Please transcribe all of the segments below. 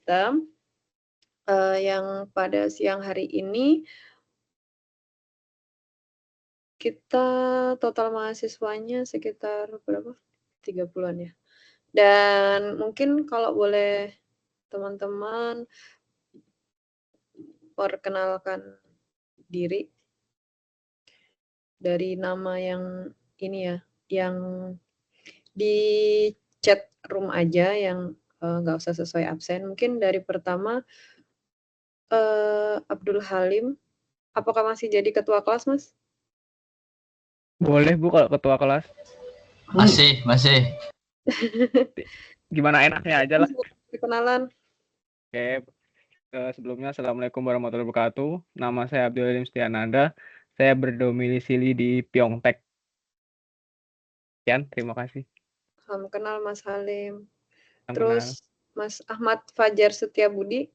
kita, yang pada siang hari ini kita total mahasiswanya sekitar berapa? 30-an ya. Dan mungkin kalau boleh teman-teman perkenalkan diri dari nama yang ini ya, yang di chat room aja, yang nggak usah sesuai absen. Mungkin dari pertama, Abdul Halim, apakah masih jadi ketua kelas, Mas? Boleh Bu kalau ketua kelas. Masih. Gimana enaknya aja lah. Perkenalan. Oke. Sebelumnya Assalamualaikum warahmatullahi wabarakatuh. Nama saya Abdul Halim Setiananda. Saya berdomisili di Pyeongtaek. Sekian, terima kasih. Salam kenal Mas Halim. Salam Terus kenal. Mas Ahmad Fajar Setiabudi.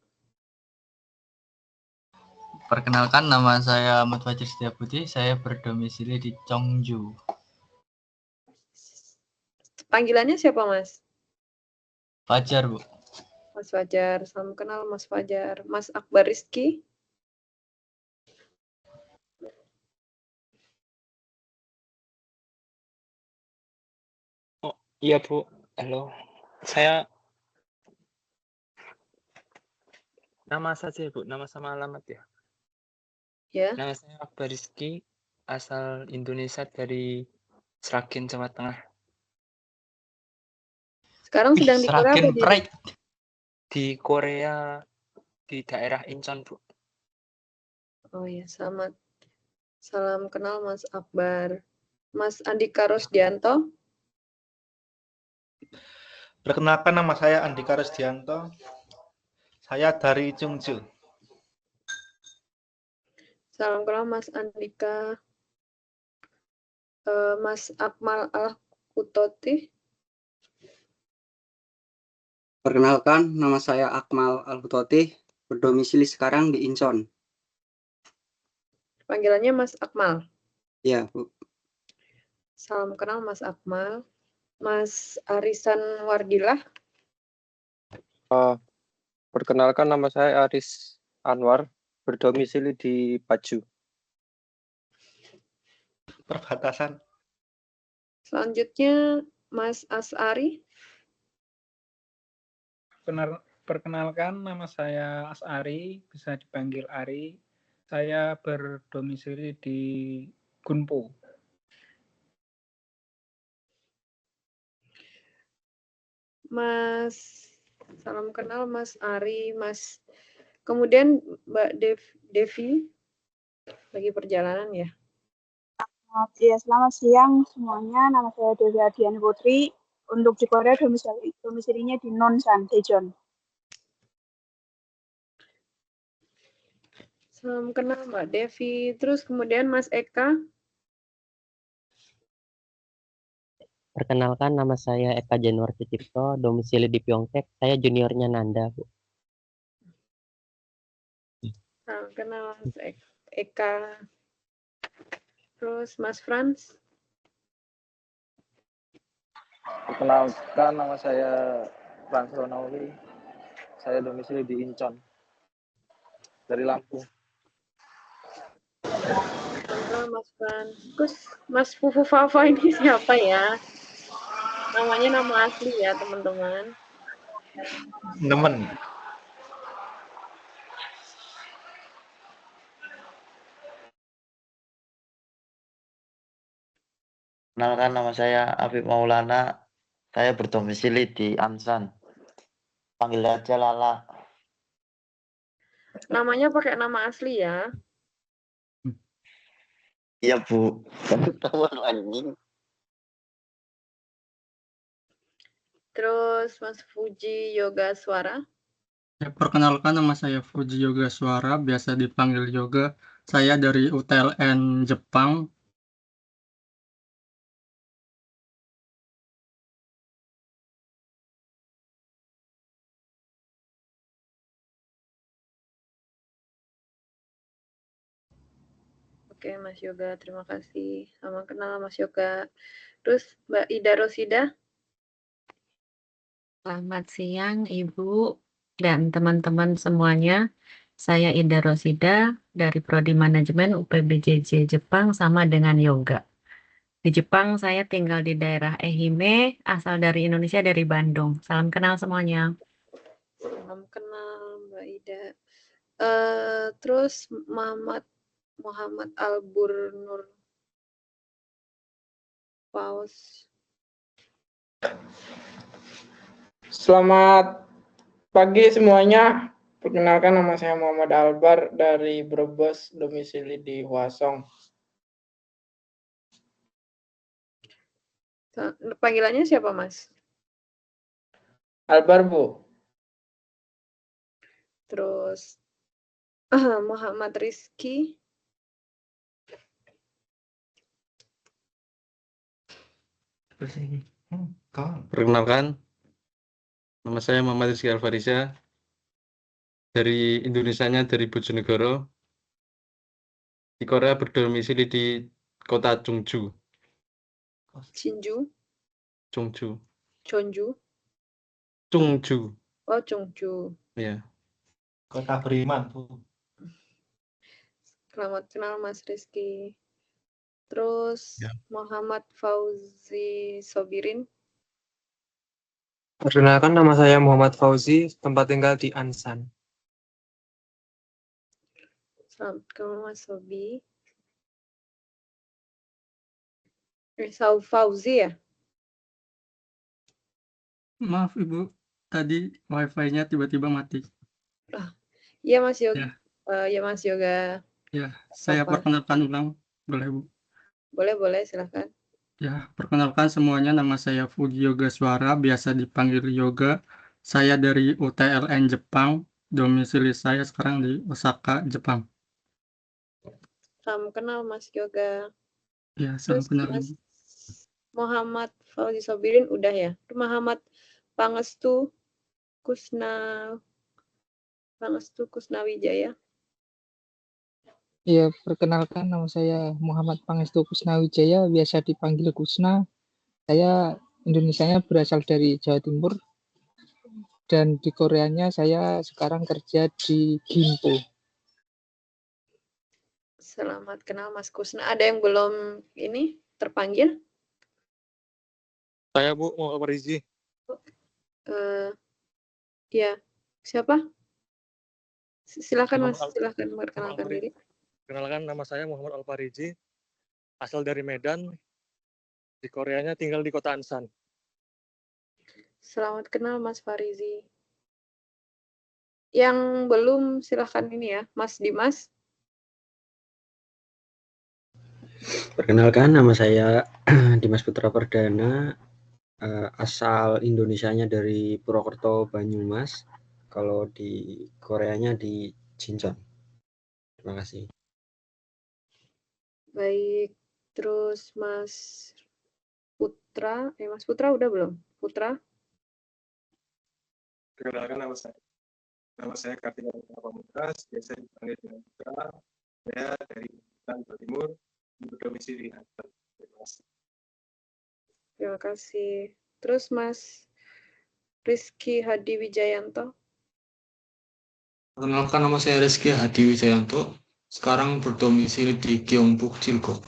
Perkenalkan, nama saya Ahmad Fajar Setiabudi. Saya berdomisili di Cheongju. Panggilannya siapa, Mas? Fajar, Bu. Mas Fajar. Salam kenal Mas Fajar. Mas Akbar Rizky. Oh, iya Bu. Halo. Saya nama saja Bu, nama sama alamat ya. Ya. Nama saya Akbar Rizky, asal Indonesia dari Sragen, Jawa Tengah. Sekarang sedang di Korea apa di? Di Korea, di daerah Incheon, Bu. Oh ya, selamat. Salam kenal Mas Akbar. Mas Andika Rosdianto. Perkenalkan, nama saya Andika Rosdianto. Saya dari Cheongju. Salam kenal Mas Andika. Mas Akmal Al-Kutoti. Perkenalkan, nama saya Akmal Al-Kutoti, berdomisili sekarang di Incheon. Panggilannya Mas Akmal. Ya, Bu. Salam kenal Mas Akmal. Mas Arisan Wardilah. Perkenalkan, nama saya Aris Anwar, berdomisili di Paju. Perbatasan. Selanjutnya Mas Asari. Perkenalkan, nama saya Asari, bisa dipanggil Ari. Saya berdomisili di Gunpo. Mas, salam kenal Mas Ari, Mas. Kemudian Mbak Devi lagi perjalanan ya. Ya, selamat siang semuanya. Nama saya Devi Adiani Putri. Untuk di Korea domisilinya di Nonsan, Daejeon. Salam kenal Mbak Devi. Terus kemudian Mas Eka. Perkenalkan, nama saya Eka Januar Sucipto, domisili di Pyeongtaek. Saya juniornya Nanda, Bu. Salam kenal Mas Eka. Terus Mas Frans. Perkenalkan, nama saya Frans Ronauli. Saya domisili di Incheon, dari Lampung. Salam Mas Frans. Terus Mas Fufu Fafa ini siapa ya? Namanya nama asli ya, teman-teman. Nemen. Perkenalkan, nama saya Afif Maulana. Saya berdomisili di Ansan. Panggil aja Lala. Namanya pakai nama asli ya. Iya, Bu. Ketahuan anjing. Terus Mas Fuji Yoga Suara. Perkenalkan, nama saya Fuji Yoga Suara, biasa dipanggil Yoga. Saya dari UTLN Jepang. Oke, Mas Yoga, terima kasih. Sama kenal Mas Yoga. Terus Mbak Ida Rosida. Selamat siang, Ibu. dan teman-teman semuanya. Saya Ida Rosida dari Prodi Manajemen UPBJJ Jepang sama dengan yoga. Di Jepang saya tinggal di daerah Ehime, asal dari Indonesia dari Bandung. Salam kenal semuanya. Salam kenal Mbak Ida. Terus Muhammad Albur Nur Paus. Selamat pagi semuanya. Perkenalkan nama saya Muhammad Albar dari Brebes, domisili di Hwasong. Panggilannya siapa, Mas? Albar, Bu. Terus Muhammad Rizky. Perkenalkan, nama saya Muhammad Rizky Alfariza. Dari Indonesianya dari Bojonegoro. Di Korea berdomisili di kota Chungju. Shinju. Chungju. Chonju. Chungju. Oh, Chungju. Ya. Kota beriman, Bu. Selamat kenal Mas Rizky. Terus Ya. Muhammad Fauzi Sobirin. Perkenalkan nama saya Muhammad Fauzi, tempat tinggal di Ansan. Selamat kenal Mas Sobi. Fauzi ya? Maaf Ibu, tadi wifi-nya tiba-tiba mati. Iya Mas Yoga. Ya, Ya Mas Yoga. ya, saya Apa? perkenalkan ulang, boleh Bu? Boleh, silahkan. Ya, perkenalkan semuanya, nama saya Fuji Yoga Suara, biasa dipanggil Yoga. Saya dari UTLN Jepang, domisili saya sekarang di Osaka, Jepang. Salam kenal Mas Yoga. Ya, salam Terus kenal Mas Ibu. Muhammad Fauzi Sobirin udah ya. Muhammad Pangestu Kusnawijaya. Ya, perkenalkan nama saya Muhammad Pangestu Kusnawijaya, biasa dipanggil Kusna. Saya Indonesianya berasal dari Jawa Timur dan di Koreanya saya sekarang kerja di Gimpo. Selamat kenal Mas Kusna. Ada yang belum ini terpanggil? Saya Bu, mau Rizi. Ya, siapa? Silakan Mas, Muhammad silakan perkenalkan diri. Perkenalkan, nama saya Muhammad Alfarizi, asal dari Medan. Di Koreanya tinggal di kota Ansan. Selamat kenal Mas Farizi. Yang belum silahkan ini ya, Mas Dimas. Perkenalkan, nama saya Dimas Putra Perdana, asal Indonesianya dari Purwokerto, Banyumas. Kalau di Koreanya di Jincheon. Terima kasih. Baik, terus Mas Putra. Mas Putra udah belum? Putra? Perkenalkan nama saya Kartika Pamungkas, biasa dipanggil dengan Putra. Saya dari Jawa Timur, berdomisili di Ansan. Terima kasih. Terima kasih. Terus Mas Rizky Hadi Wijayanto. Perkenalkan, nama saya Rizky Hadi Wijayanto, sekarang berdomisili di Gyeongbuk, Chilgok.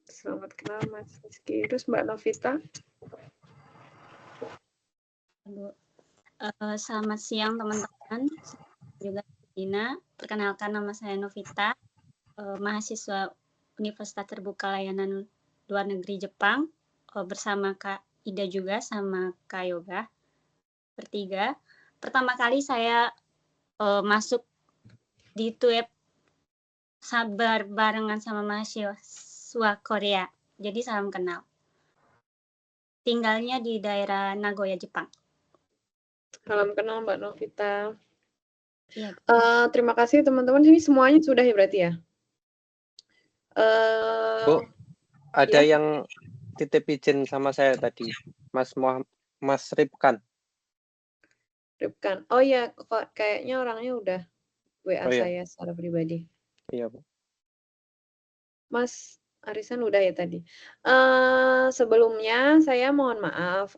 Selamat kenal Mas Rizky. Terus Mbak Novita. Selamat siang teman-teman, juga Dina. Perkenalkan nama saya Novita, mahasiswa Universitas Terbuka Layanan Luar Negeri Jepang, bersama Kak Ida juga sama Kak Yoga. Bertiga. Pertama kali saya masuk di Tuep sabar barengan sama mahasiswa Korea. Jadi salam kenal. Tinggalnya di daerah Nagoya, Jepang. Salam kenal Mbak Novita. Iya. Terima kasih teman-teman. Ini semuanya sudah ya berarti ya? Bu, ada ya. yang titip izin sama saya tadi, Mas Ripkan. Ripkan. Oh ya, kok kayaknya orangnya udah WA Oh, iya. saya secara pribadi. Iya, Bu. Mas Arisan udah ya tadi. Sebelumnya saya mohon maaf,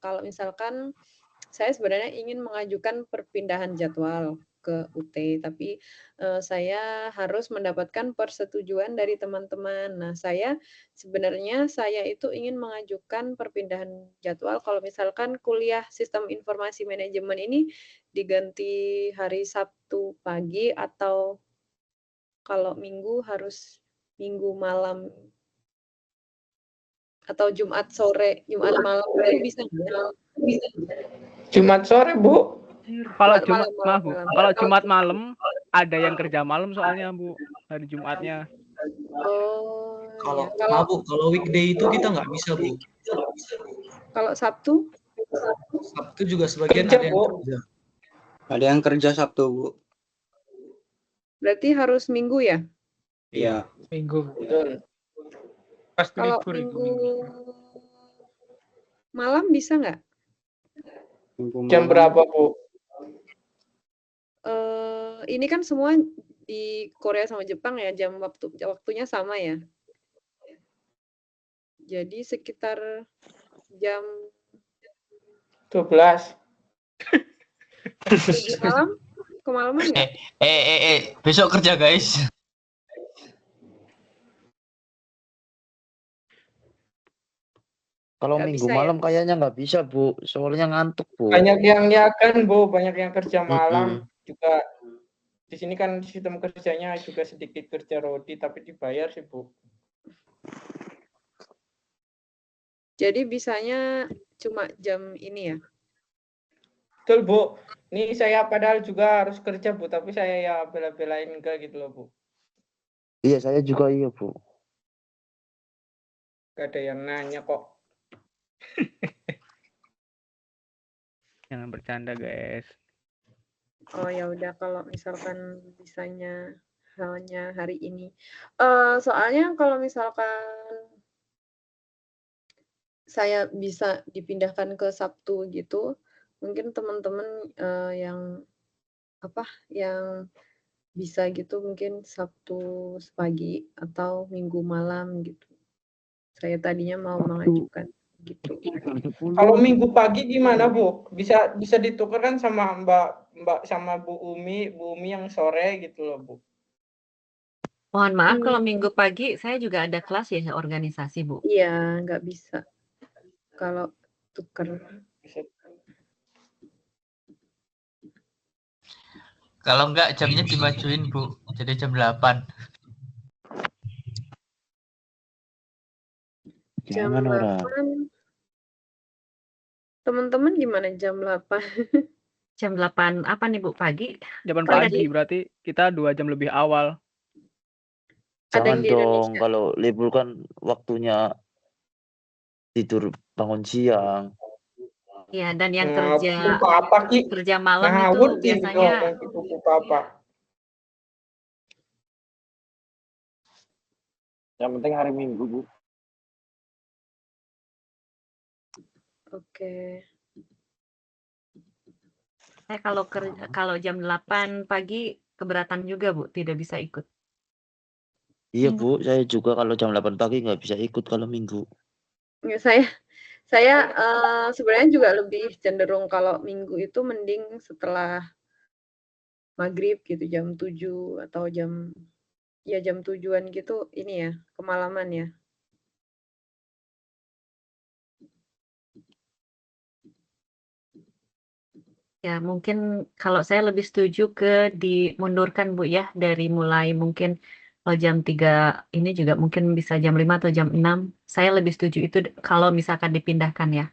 kalau misalkan saya sebenarnya ingin mengajukan perpindahan jadwal ke UT, tapi, saya harus mendapatkan persetujuan dari teman-teman. Nah, sebenarnya saya itu ingin mengajukan perpindahan jadwal kalau misalkan kuliah Sistem Informasi Manajemen ini diganti hari Sabtu pagi atau kalau Minggu harus Minggu malam atau Jumat sore, Jumat malam itu bisa nggak? Jumat sore, Bu. Kalau Jumat Jumat, malam, maaf Bu, kalau Jumat malam ada yang kerja malam soalnya Bu, hari Jumatnya. Oh, Kalau ya. maaf Bu, kalau weekday itu kita nggak bisa Bu. Kalau Sabtu? Sabtu juga sebagian Kerja, ada yang Bu. kerja. Ada yang kerja Sabtu, Bu. Berarti harus Minggu ya? Iya. Minggu. Betul. Pasti Kalau libur itu Minggu malam bisa nggak? Jam berapa, Bu? Ini kan semua di Korea sama Jepang ya, waktunya sama ya? Jadi sekitar jam 12. 7 malam? Kemalaman nggak? Besok kerja guys. Kalau Nggak minggu bisa ya? malam kayaknya nggak bisa, Bu. Soalnya ngantuk, Bu. Banyak yang yakan, Bu, banyak yang kerja malam Mm-mm. juga. Di sini kan sistem kerjanya juga sedikit kerja roti tapi dibayar sih, Bu. Jadi bisanya cuma jam ini ya? Betul, Bu. Ini saya padahal juga harus kerja, Bu, tapi saya ya bela-belain enggak gitu loh, Bu. Iya, saya juga iya, Bu. Gak ada yang nanya kok. Jangan bercanda guys. Oh ya udah kalau misalkan bisanya hanya hari ini. Soalnya kalau misalkan saya bisa dipindahkan ke Sabtu gitu, mungkin teman-teman yang bisa gitu mungkin Sabtu pagi atau Minggu malam gitu. Saya tadinya mau mengajukan gitu. Kalau Minggu pagi gimana, Bu? Bisa ditukarkan sama Mbak sama Bu Umi yang sore gitu loh, Bu. Mohon maaf kalau Minggu pagi saya juga ada kelas ya organisasi, Bu. Iya, nggak bisa. Kalau tukar. Kalau enggak jamnya dimajuin, Bu. Jadi jam 8. Jam Jangan orang. 8. Teman-teman gimana jam 8? Jam 8 apa nih, Bu? Pagi? Jam Kan pagi berarti kita 2 jam lebih awal. Ada yang Jangan di dong, Indonesia. kalau libur kan waktunya tidur bangun siang. Iya, dan yang kerja malam itu Ngawur biasanya Yang penting hari Minggu, Bu. Oke. saya kalau jam 8 pagi keberatan juga, Bu, tidak bisa ikut. Iya, Bu. Saya juga kalau jam 8 pagi nggak bisa ikut kalau Minggu. Ya, saya sebenarnya juga lebih cenderung kalau Minggu itu mending setelah maghrib gitu jam 7 atau jam 7-an gitu ini ya, kemalaman ya. Ya, mungkin kalau saya lebih setuju dimundurkan, Bu, ya, dari mulai mungkin kalau jam 3 ini juga mungkin bisa jam 5 atau jam 6. Saya lebih setuju itu kalau misalkan dipindahkan ya.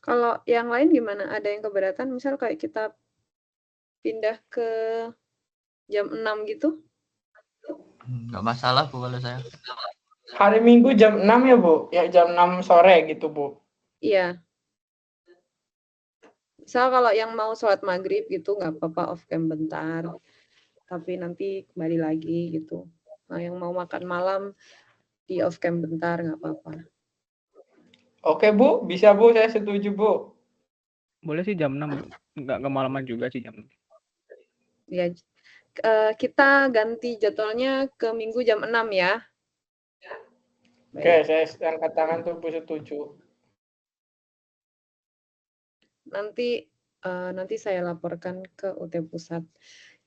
Kalau yang lain gimana? Ada yang keberatan? Misal kayak kita pindah ke jam 6 gitu? Nggak masalah, Bu, kalau saya. Hari Minggu jam 6 ya, Bu? Ya jam 6 sore gitu, Bu. Iya. Misal kalau yang mau sholat maghrib gitu nggak apa-apa off cam bentar. Tapi nanti kembali lagi gitu. Nah, yang mau makan malam di off cam bentar nggak apa-apa. Oke, Bu. Bisa, Bu. Saya setuju, Bu. Boleh sih jam 6. Nggak kemalaman juga sih jam 6. Ya, kita ganti jadwalnya ke Minggu jam 6 ya. Oke, saya angkat tangan tubuh setuju. Nanti saya laporkan ke UT Pusat.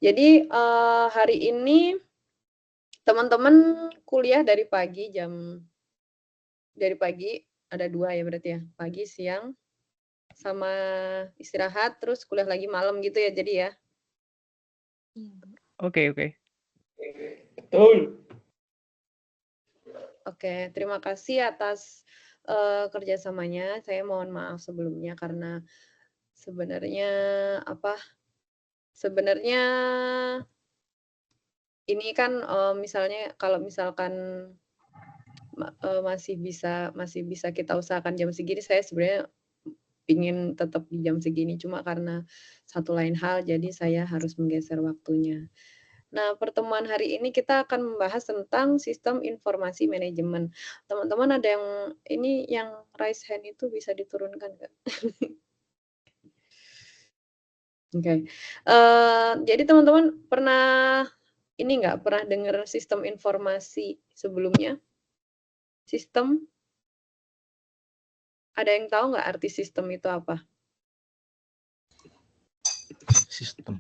Jadi hari ini teman-teman kuliah dari pagi ada 2 ya berarti ya, pagi, siang, sama istirahat, terus kuliah lagi malam gitu ya jadi ya? Oke. Betul. Oke, terima kasih atas kerjasamanya. Saya mohon maaf sebelumnya karena sebenarnya ini kan misalnya kalau misalkan masih bisa kita usahakan jam segini, saya sebenarnya ingin tetap di jam segini, cuma karena satu lain hal jadi saya harus menggeser waktunya. Nah, pertemuan hari ini kita akan membahas tentang sistem informasi manajemen. Teman-teman ada yang raise hand itu bisa diturunkan nggak? Oke. Jadi teman-teman pernah dengar sistem informasi sebelumnya? Sistem? Ada yang tahu nggak arti sistem itu apa? Sistem.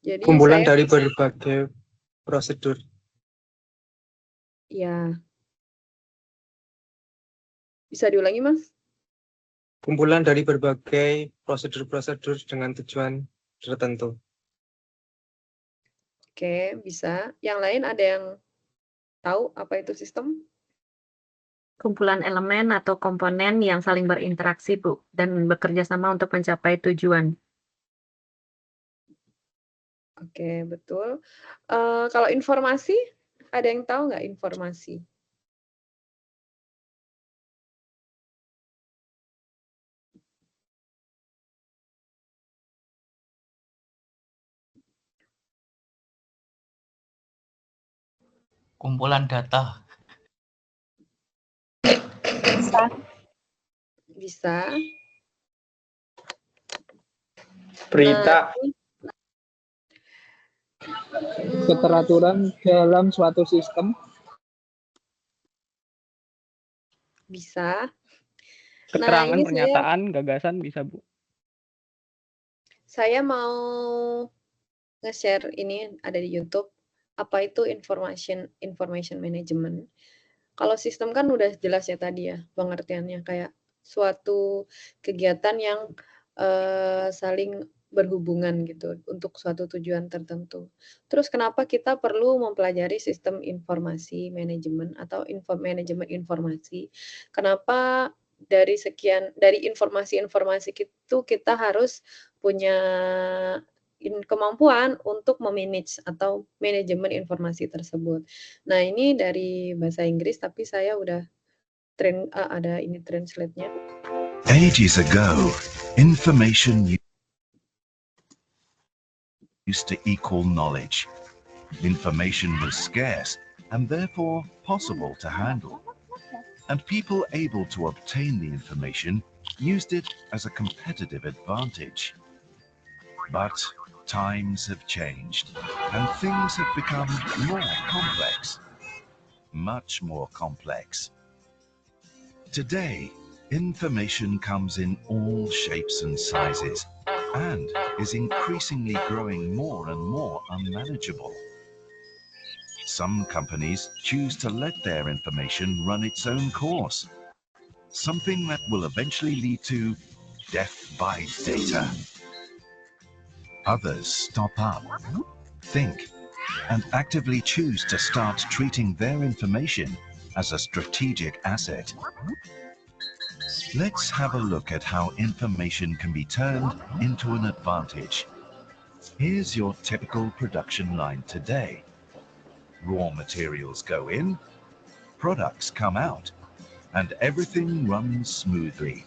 Jadi Kumpulan saya dari berbagai prosedur. Ya. Bisa diulangi, Mas? Kumpulan dari berbagai prosedur-prosedur dengan tujuan tertentu. Oke, bisa. Yang lain ada yang tahu apa itu sistem? Kumpulan elemen atau komponen yang saling berinteraksi, Bu, dan bekerja sama untuk mencapai tujuan. Oke, betul. Kalau informasi, ada yang tahu nggak informasi? Kumpulan data. Bisa. Berita. Keteraturan dalam suatu sistem. Bisa. Keterangan, ini pernyataan, gagasan bisa, Bu. Saya mau nge-share ini ada di YouTube. Apa itu information management? Kalau sistem kan udah jelas ya tadi ya pengertiannya, kayak suatu kegiatan yang saling berhubungan gitu untuk suatu tujuan tertentu. Terus kenapa kita perlu mempelajari sistem informasi manajemen atau manajemen informasi? Kenapa dari informasi-informasi itu kita harus punya kemampuan untuk memanage atau manajemen informasi tersebut. Nah, ini dari bahasa Inggris tapi saya udah ada ini translate-nya. Ages ago, information used to equal knowledge. Information was scarce and therefore possible to handle. And people able to obtain the information used it as a competitive advantage. But times have changed and things have become more complex, much more complex. Today, information comes in all shapes and sizes and is increasingly growing more and more unmanageable. Some companies choose to let their information run its own course, something that will eventually lead to death by data. Others stop up, think, and actively choose to start treating their information as a strategic asset. Let's have a look at how information can be turned into an advantage. Here's your typical production line today. Raw materials go in, products come out, and everything runs smoothly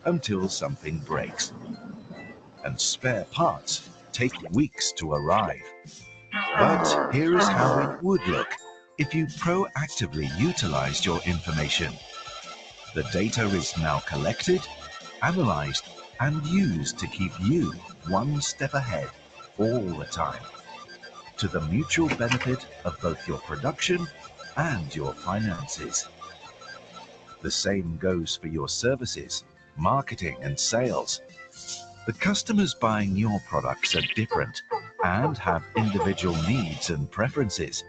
until something breaks. And spare parts take weeks to arrive. But here is how it would look if you proactively utilized your information. The data is now collected, analyzed, and used to keep you one step ahead all the time, to the mutual benefit of both your production and your finances. The same goes for your services, marketing, and sales. The customers buying your products are different and have individual needs and preferences.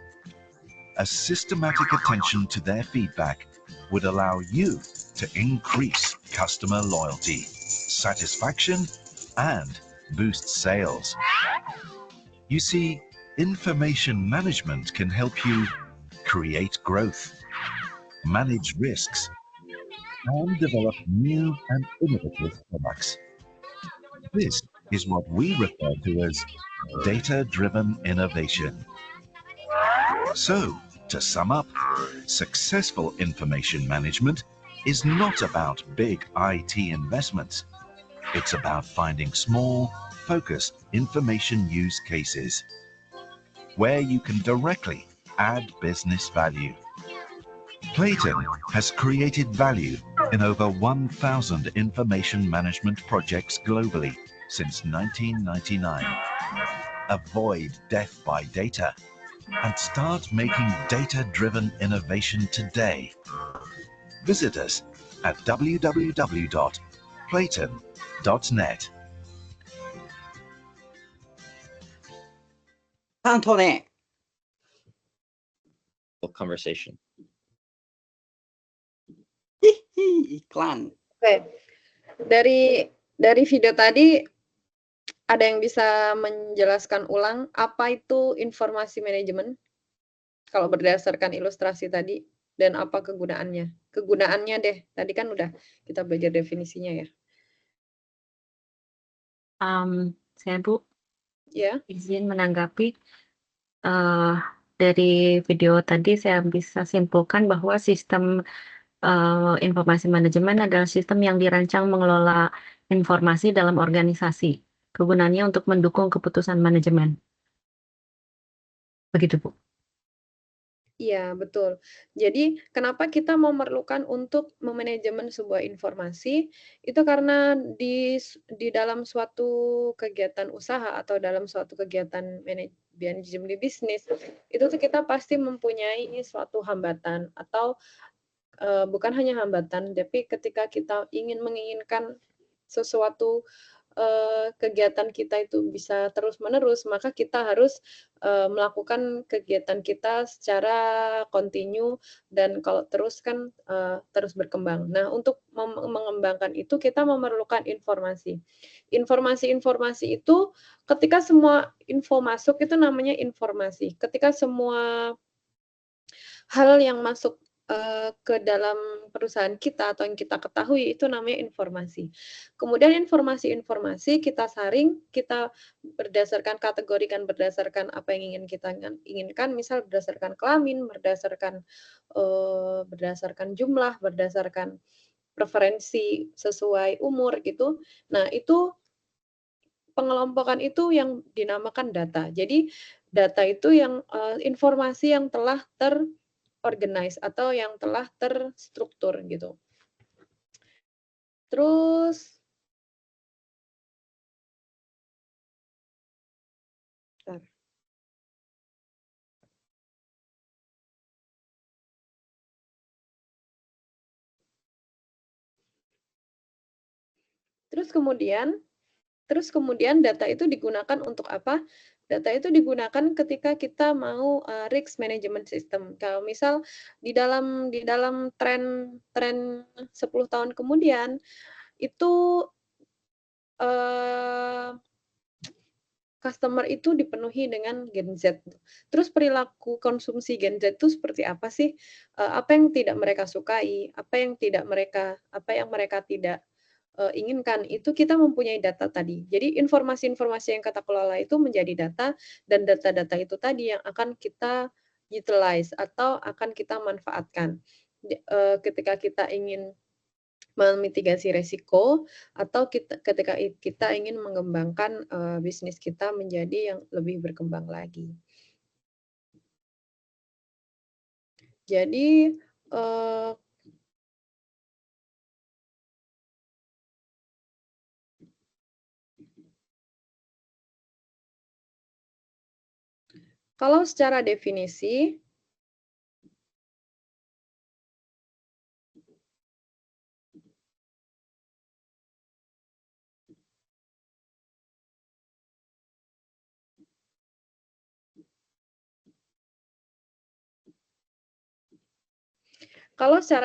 A systematic attention to their feedback would allow you to increase customer loyalty, satisfaction, and boost sales. You see, information management can help you create growth, manage risks, and develop new and innovative products. This is what we refer to as data-driven innovation. So, to sum up, successful information management is not about big IT investments. It's about finding small, focused information use cases where you can directly add business value. Platon has created value in over 1,000 information management projects globally since 1999. Avoid death by data and start making data-driven innovation today. Visit us at www.platon.net. 担当ね。 conversation. Iklan. Oke, dari video tadi ada yang bisa menjelaskan ulang apa itu informasi manajemen kalau berdasarkan ilustrasi tadi dan apa kegunaannya? Kegunaannya deh, tadi kan udah kita belajar definisinya ya. Saya Bu, Ya. izin menanggapi dari video tadi saya bisa simpulkan bahwa sistem informasi manajemen adalah sistem yang dirancang mengelola informasi dalam organisasi. Kegunaannya untuk mendukung keputusan manajemen. Begitu, Bu. Iya, betul. Jadi, kenapa kita memerlukan untuk memanajemen sebuah informasi, itu karena di dalam suatu kegiatan usaha atau dalam suatu kegiatan manajemen bisnis, itu tuh kita pasti mempunyai suatu hambatan atau bukan hanya hambatan, tapi ketika kita menginginkan sesuatu kegiatan kita itu bisa terus-menerus, maka kita harus melakukan kegiatan kita secara kontinu dan kalau terus kan terus berkembang. Nah, untuk mengembangkan itu kita memerlukan informasi. Informasi-informasi itu ketika semua info masuk itu namanya informasi. Ketika semua hal yang masuk ke dalam perusahaan kita atau yang kita ketahui itu namanya informasi. Kemudian informasi-informasi kita saring, kita berdasarkan kategorikan berdasarkan apa yang ingin kita inginkan, misal berdasarkan kelamin, berdasarkan jumlah, berdasarkan preferensi sesuai umur gitu. Nah, itu pengelompokan itu yang dinamakan data. Jadi data itu yang informasi yang telah organize atau yang telah terstruktur gitu. Terus kemudian data itu digunakan untuk apa? Data itu digunakan ketika kita mau risk management system. Kalau misal di dalam tren 10 tahun kemudian itu customer itu dipenuhi dengan Gen Z. Terus perilaku konsumsi Gen Z itu seperti apa sih? Apa yang tidak mereka sukai? Apa yang mereka tidak inginkan, itu kita mempunyai data tadi. Jadi informasi-informasi yang kita kelola itu menjadi data, dan data-data itu tadi yang akan kita utilize atau akan kita manfaatkan ketika kita ingin memitigasi resiko atau ketika kita ingin mengembangkan bisnis kita menjadi yang lebih berkembang lagi. Jadi, kalau secara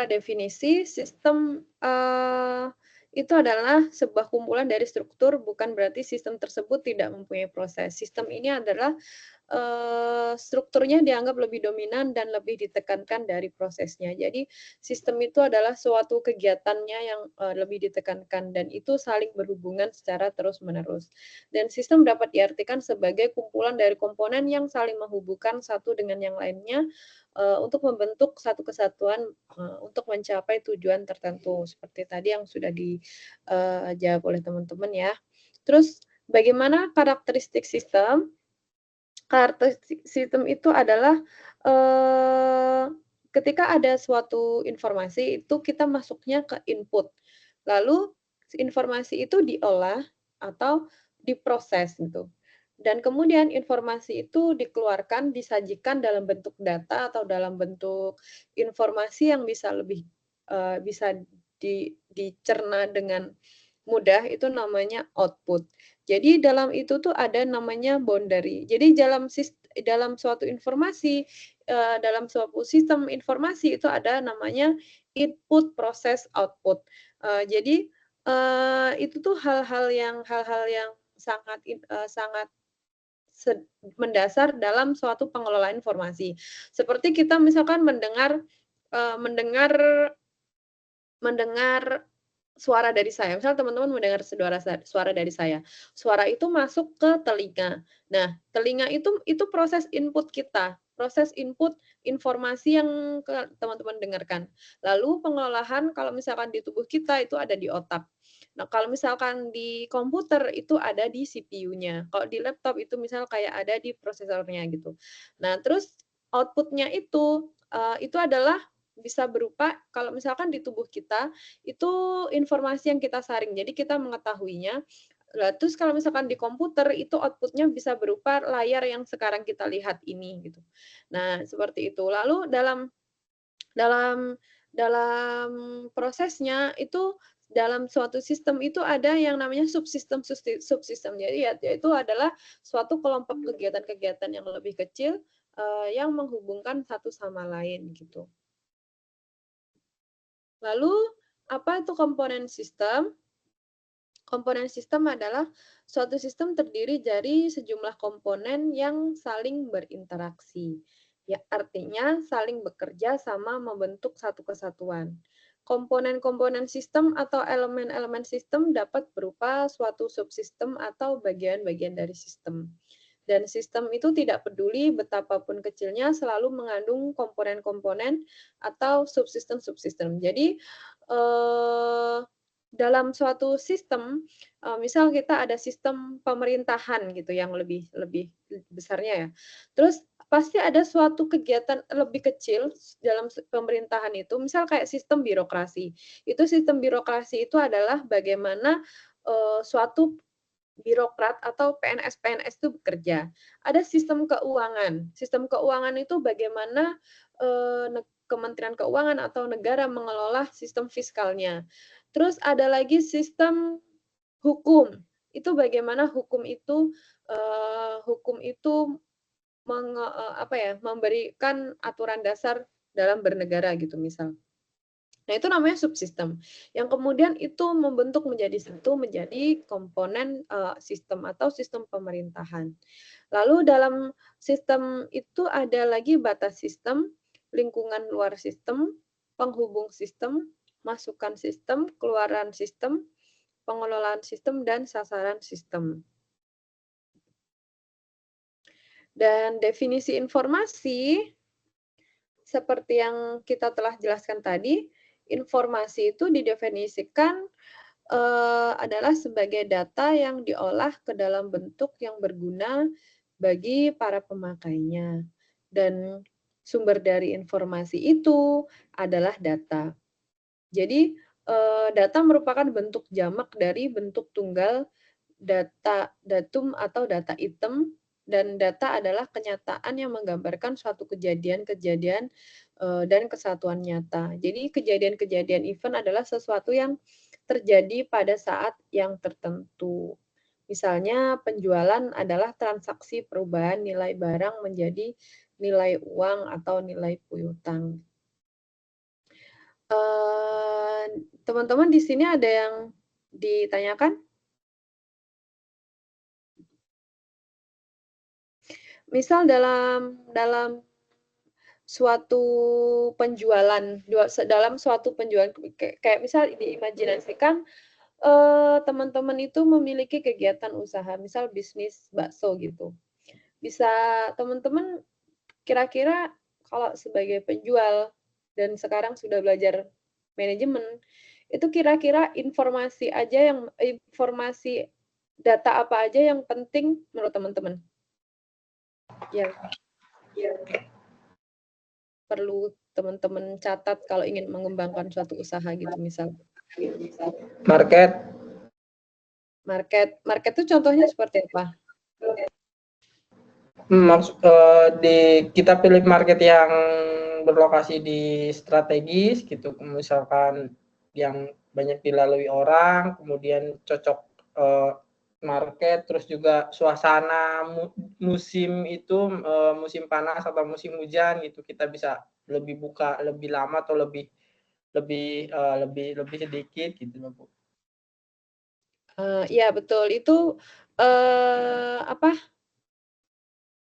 definisi sistem itu adalah sebuah kumpulan dari struktur, bukan berarti sistem tersebut tidak mempunyai proses. Sistem ini adalah strukturnya dianggap lebih dominan dan lebih ditekankan dari prosesnya. Jadi sistem itu adalah suatu kegiatannya yang lebih ditekankan dan itu saling berhubungan secara terus-menerus. Dan sistem dapat diartikan sebagai kumpulan dari komponen yang saling menghubungkan satu dengan yang lainnya untuk membentuk satu kesatuan untuk mencapai tujuan tertentu. Seperti tadi yang sudah dijawab oleh teman-teman ya. Terus bagaimana karakteristik sistem? Karakteristik sistem itu adalah ketika ada suatu informasi itu kita masuknya ke input, lalu informasi itu diolah atau diproses gitu. Dan kemudian informasi itu dikeluarkan, disajikan dalam bentuk data atau dalam bentuk informasi yang bisa lebih bisa dicerna dengan mudah, itu namanya output. Jadi dalam itu tuh ada namanya boundary. Jadi dalam suatu informasi, dalam suatu sistem informasi itu ada namanya input, proses, output. Jadi itu tuh hal-hal yang sangat mendasar dalam suatu pengelolaan informasi. Seperti kita misalkan mendengar suara dari saya. Misal teman-teman mendengar suara dari saya. Suara itu masuk ke telinga. Nah, telinga itu proses input kita, proses input informasi yang teman-teman dengarkan. Lalu pengolahan kalau misalkan di tubuh kita itu ada di otak. Nah, kalau misalkan di komputer itu ada di CPU-nya. Kalau di laptop itu misal kayak ada di prosesornya gitu. Nah, terus output-nya itu adalah bisa berupa kalau misalkan di tubuh kita itu informasi yang kita saring. Jadi kita mengetahuinya. Terus kalau misalkan di komputer itu output-nya bisa berupa layar yang sekarang kita lihat ini gitu. Nah, seperti itu. Lalu dalam prosesnya itu dalam suatu sistem itu ada yang namanya subsistem. Jadi yaitu adalah suatu kelompok kegiatan-kegiatan yang lebih kecil yang menghubungkan satu sama lain gitu. Lalu, apa itu komponen sistem? Komponen sistem adalah suatu sistem terdiri dari sejumlah komponen yang saling berinteraksi. Ya, artinya saling bekerja sama membentuk satu kesatuan. Komponen-komponen sistem atau elemen-elemen sistem dapat berupa suatu subsistem atau bagian-bagian dari sistem. Dan sistem itu tidak peduli betapapun kecilnya selalu mengandung komponen-komponen atau subsistem-subsistem. Jadi dalam suatu sistem, misal kita ada sistem pemerintahan gitu yang lebih besarnya ya. Terus pasti ada suatu kegiatan lebih kecil dalam pemerintahan itu, misal kayak sistem birokrasi. Itu sistem birokrasi itu adalah bagaimana suatu birokrat atau PNS itu bekerja. Ada sistem keuangan. Sistem keuangan itu bagaimana Kementerian Keuangan atau negara mengelola sistem fiskalnya. Terus ada lagi sistem hukum. Itu bagaimana hukum itu memberikan aturan dasar dalam bernegara gitu misal. Nah, itu namanya subsistem. Yang kemudian itu membentuk menjadi komponen sistem atau sistem pemerintahan. Lalu dalam sistem itu ada lagi batas sistem, lingkungan luar sistem, penghubung sistem, masukan sistem, keluaran sistem, pengelolaan sistem, dan sasaran sistem. Dan definisi informasi, seperti yang kita telah jelaskan tadi, informasi itu didefinisikan adalah sebagai data yang diolah ke dalam bentuk yang berguna bagi para pemakainya. Dan sumber dari informasi itu adalah data. Jadi, data merupakan bentuk jamak dari bentuk tunggal data datum atau data item, dan data adalah kenyataan yang menggambarkan suatu kejadian-kejadian, dan kesatuan nyata. Jadi kejadian-kejadian event adalah sesuatu yang terjadi pada saat yang tertentu. Misalnya penjualan adalah transaksi perubahan nilai barang menjadi nilai uang atau nilai piutang. Teman-teman di sini ada yang ditanyakan? Misal dalam suatu penjualan, dalam suatu penjualan kayak misal diimajinasikan, teman-teman itu memiliki kegiatan usaha, misal bisnis bakso gitu. Bisa teman-teman kira-kira kalau sebagai penjual dan sekarang sudah belajar manajemen, itu kira-kira informasi data apa aja yang penting menurut teman-teman? Yang perlu teman-teman catat kalau ingin mengembangkan suatu usaha gitu misal. Market. Market itu contohnya seperti apa? Kita pilih market yang berlokasi di strategis gitu, misalkan yang banyak dilalui orang, kemudian cocok market, terus juga suasana musim itu musim panas atau musim hujan gitu, kita bisa lebih buka lebih lama atau lebih sedikit gitu loh, Bu. Iya betul, itu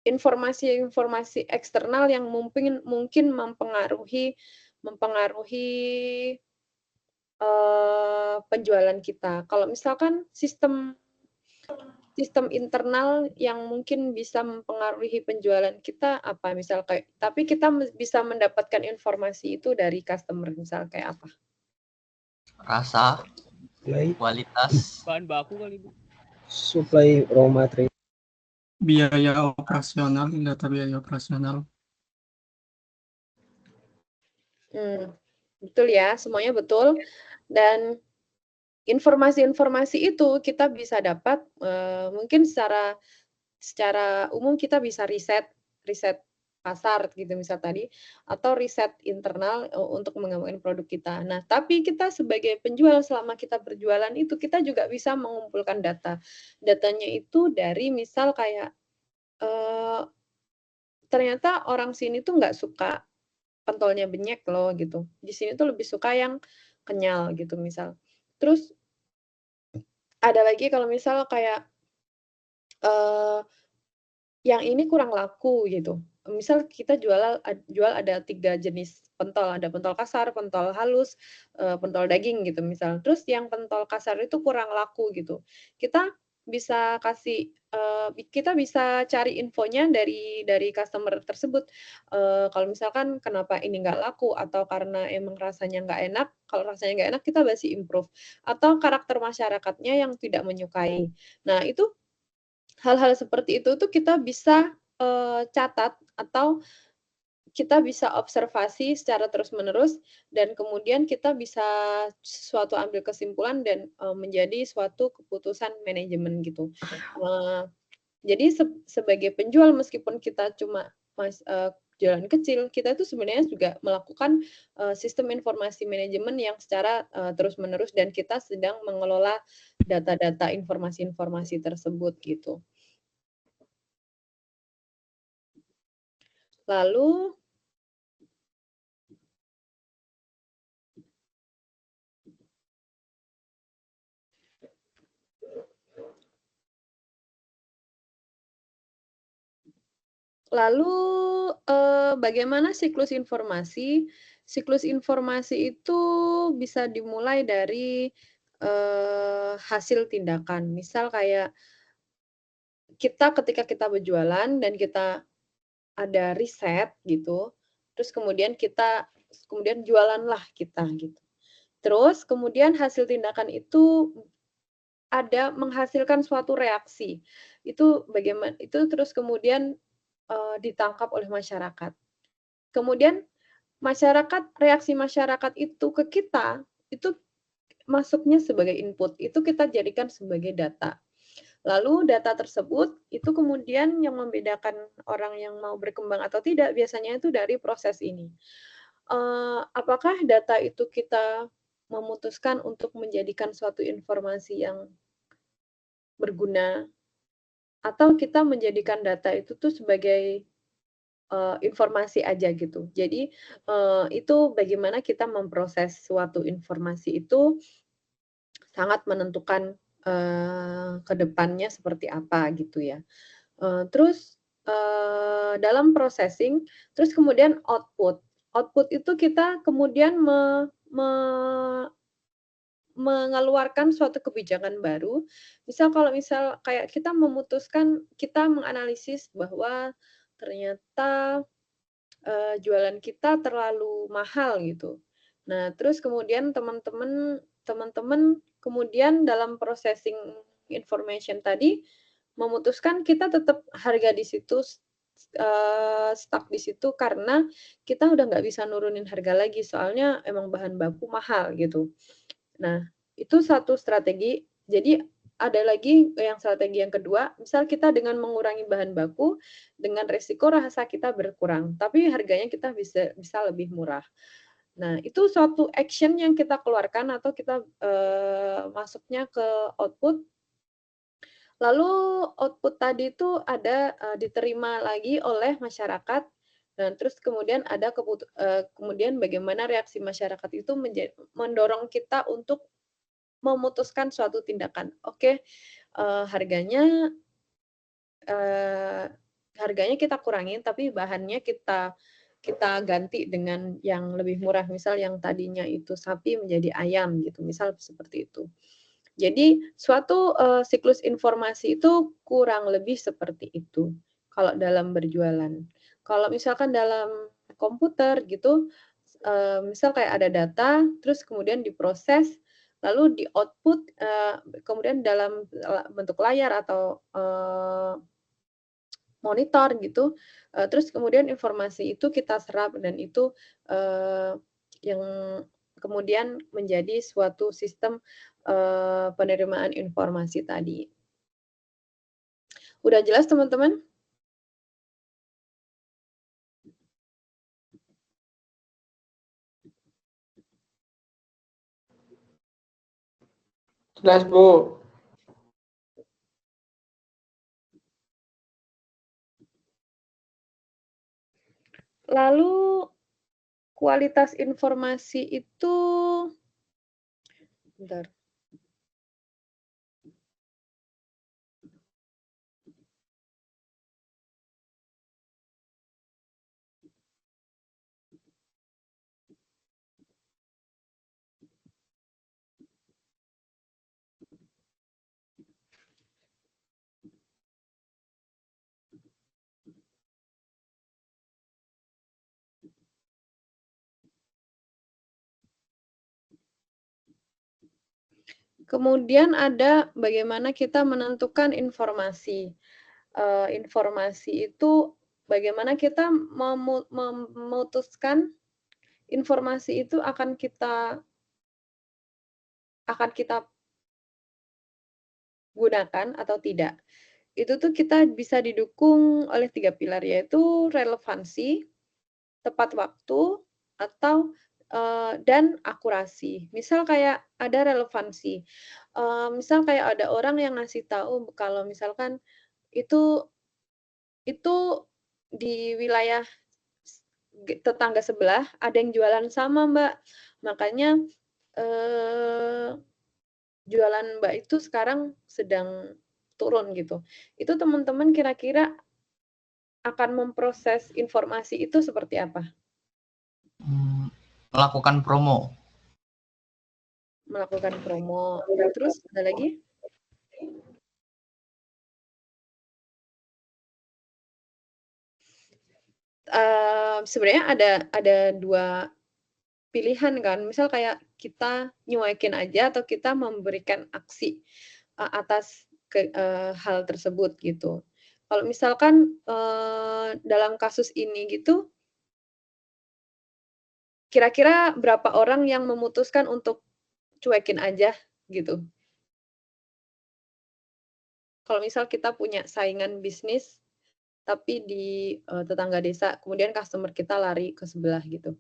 informasi-informasi eksternal yang mungkin mempengaruhi penjualan kita. Kalau misalkan sistem internal yang mungkin bisa mempengaruhi penjualan kita apa? Misal tapi kita bisa mendapatkan informasi itu dari customer, misal kayak apa? Rasa, kualitas, bahan baku kali Bu. Supply raw material. Biaya operasional, data biaya operasional. Betul ya, semuanya betul. Dan informasi-informasi itu kita bisa dapat mungkin secara umum kita bisa riset pasar gitu misal tadi, atau riset internal untuk mengembangkan produk kita. Nah, tapi kita sebagai penjual selama kita berjualan itu kita juga bisa mengumpulkan data. Datanya itu dari misal kayak ternyata orang sini tuh nggak suka pentolnya benyek loh gitu. Di sini tuh lebih suka yang kenyal gitu misal. Terus ada lagi kalau misal kayak yang ini kurang laku gitu. Misal kita jual ada 3 jenis pentol, ada pentol kasar, pentol halus, pentol daging gitu misal. Terus yang pentol kasar itu kurang laku gitu. Kita bisa kita bisa cari infonya dari customer tersebut. Kalau misalkan kenapa ini nggak laku atau karena emang rasanya nggak enak, kalau rasanya nggak enak kita masih improve. Atau karakter masyarakatnya yang tidak menyukai. Nah itu hal-hal seperti itu tuh kita bisa catat atau kita bisa observasi secara terus-menerus dan kemudian kita bisa ambil kesimpulan dan menjadi suatu keputusan manajemen gitu. Jadi sebagai penjual meskipun kita cuma jualan kecil, kita itu sebenarnya juga melakukan sistem informasi manajemen yang secara terus-menerus dan kita sedang mengelola data-data informasi-informasi tersebut gitu. Lalu bagaimana siklus informasi? Siklus informasi itu bisa dimulai dari hasil tindakan. Misal kayak ketika kita berjualan dan kita ada riset gitu, terus kemudian jualanlah kita gitu. Terus kemudian hasil tindakan itu ada menghasilkan suatu reaksi. Itu terus kemudian ditangkap oleh masyarakat. kemudian reaksi masyarakat itu ke kita, itu masuknya sebagai input, itu kita jadikan sebagai data. Lalu data tersebut itu kemudian yang membedakan orang yang mau berkembang atau tidak biasanya itu dari proses ini. Apakah data itu kita memutuskan untuk menjadikan suatu informasi yang berguna, atau kita menjadikan data itu tuh sebagai informasi aja gitu. Jadi, itu bagaimana kita memproses suatu informasi itu sangat menentukan, ke depannya seperti apa gitu ya. Terus, dalam processing, terus kemudian output. Output itu kita kemudian mengeluarkan suatu kebijakan baru. Kalau misal kayak kita memutuskan, kita menganalisis bahwa ternyata jualan kita terlalu mahal gitu. Nah, terus kemudian teman-teman kemudian dalam processing information tadi memutuskan kita tetap harga di situ, stuck di situ karena kita udah nggak bisa nurunin harga lagi, soalnya emang bahan baku mahal gitu. Nah, itu satu strategi. Jadi ada lagi yang strategi yang kedua, misal kita dengan mengurangi bahan baku, dengan resiko rasa kita berkurang, tapi harganya kita bisa lebih murah. Nah, itu suatu action yang kita keluarkan atau kita masuknya ke output. Lalu output tadi itu ada diterima lagi oleh masyarakat. Dan terus kemudian ada kemudian bagaimana reaksi masyarakat itu mendorong kita untuk memutuskan suatu tindakan. Oke, harganya kita kurangin, tapi bahannya kita ganti dengan yang lebih murah. Misal yang tadinya itu sapi menjadi ayam gitu, misal seperti itu. Jadi suatu siklus informasi itu kurang lebih seperti itu kalau dalam berjualan. Kalau misalkan dalam komputer gitu, misal kayak ada data, terus kemudian diproses, lalu di-output, kemudian dalam bentuk layar atau monitor gitu, terus kemudian informasi itu kita serap dan itu yang kemudian menjadi suatu sistem penerimaan informasi tadi. Udah jelas teman-teman? Jelas, Bu. Lalu kualitas informasi itu bentar. Kemudian ada bagaimana kita menentukan informasi. Informasi itu bagaimana kita memutuskan informasi itu akan kita gunakan atau tidak. Itu tuh kita bisa didukung oleh 3 pilar, yaitu relevansi, tepat waktu, atau dan akurasi. Misal kayak ada relevansi, misal kayak ada orang yang ngasih tahu kalau misalkan itu di wilayah tetangga sebelah ada yang jualan sama, Mbak. Makanya jualan Mbak itu sekarang sedang turun gitu. Itu teman-teman kira-kira akan memproses informasi itu seperti apa? Melakukan promo. Melakukan promo. Terus ada lagi? Sebenarnya ada 2 pilihan kan. Misal kayak kita nyuekin aja atau kita memberikan aksi atas hal tersebut gitu. Kalau misalkan dalam kasus ini gitu, kira-kira berapa orang yang memutuskan untuk cuekin aja gitu. Kalau misal kita punya saingan bisnis, tapi di tetangga desa, kemudian customer kita lari ke sebelah gitu.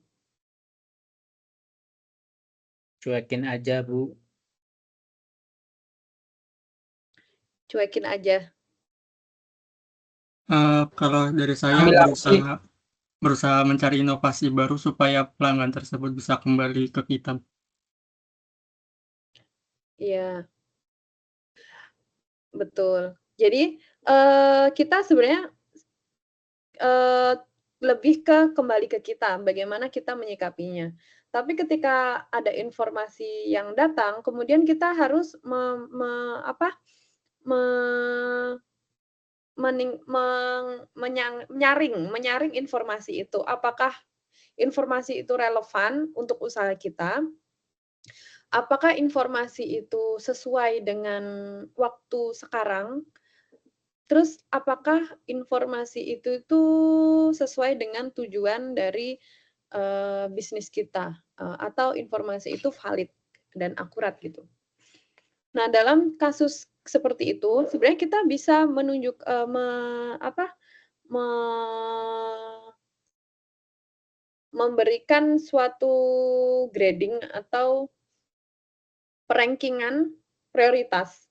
Cuekin aja, Bu. Cuekin aja. Kalau dari saya Ambil aksi. berusaha mencari inovasi baru supaya pelanggan tersebut bisa kembali ke kita. Iya. Betul. Jadi, kita sebenarnya, lebih ke kembali ke kita, bagaimana kita menyikapinya. Tapi ketika ada informasi yang datang, kemudian kita harus me mening meng menyaring informasi itu. Apakah informasi itu relevan untuk usaha kita? Apakah informasi itu sesuai dengan waktu sekarang? Terus apakah informasi itu sesuai dengan tujuan dari, bisnis kita, atau informasi itu valid dan akurat gitu. Nah, dalam kasus seperti itu, sebenarnya kita bisa menunjuk memberikan suatu grading atau ranking-an prioritas.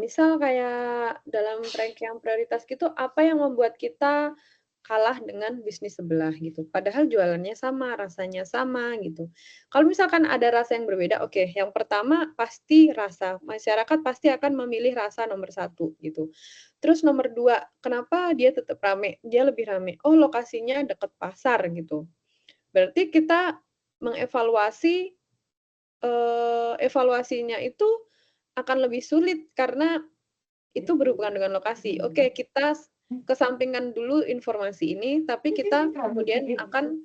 Misal kayak dalam ranking prioritas gitu, apa yang membuat kita kalah dengan bisnis sebelah gitu, padahal jualannya sama, rasanya sama gitu. Kalau misalkan ada rasa yang berbeda, oke, yang pertama pasti rasa, masyarakat pasti akan memilih rasa nomor 1 gitu. Terus nomor 2, kenapa dia tetap rame, dia lebih rame, oh lokasinya dekat pasar gitu. Berarti kita mengevaluasi, evaluasinya itu akan lebih sulit karena itu berhubungan dengan lokasi. Oke, kita kesampingkan dulu informasi ini, tapi kita kemudian akan,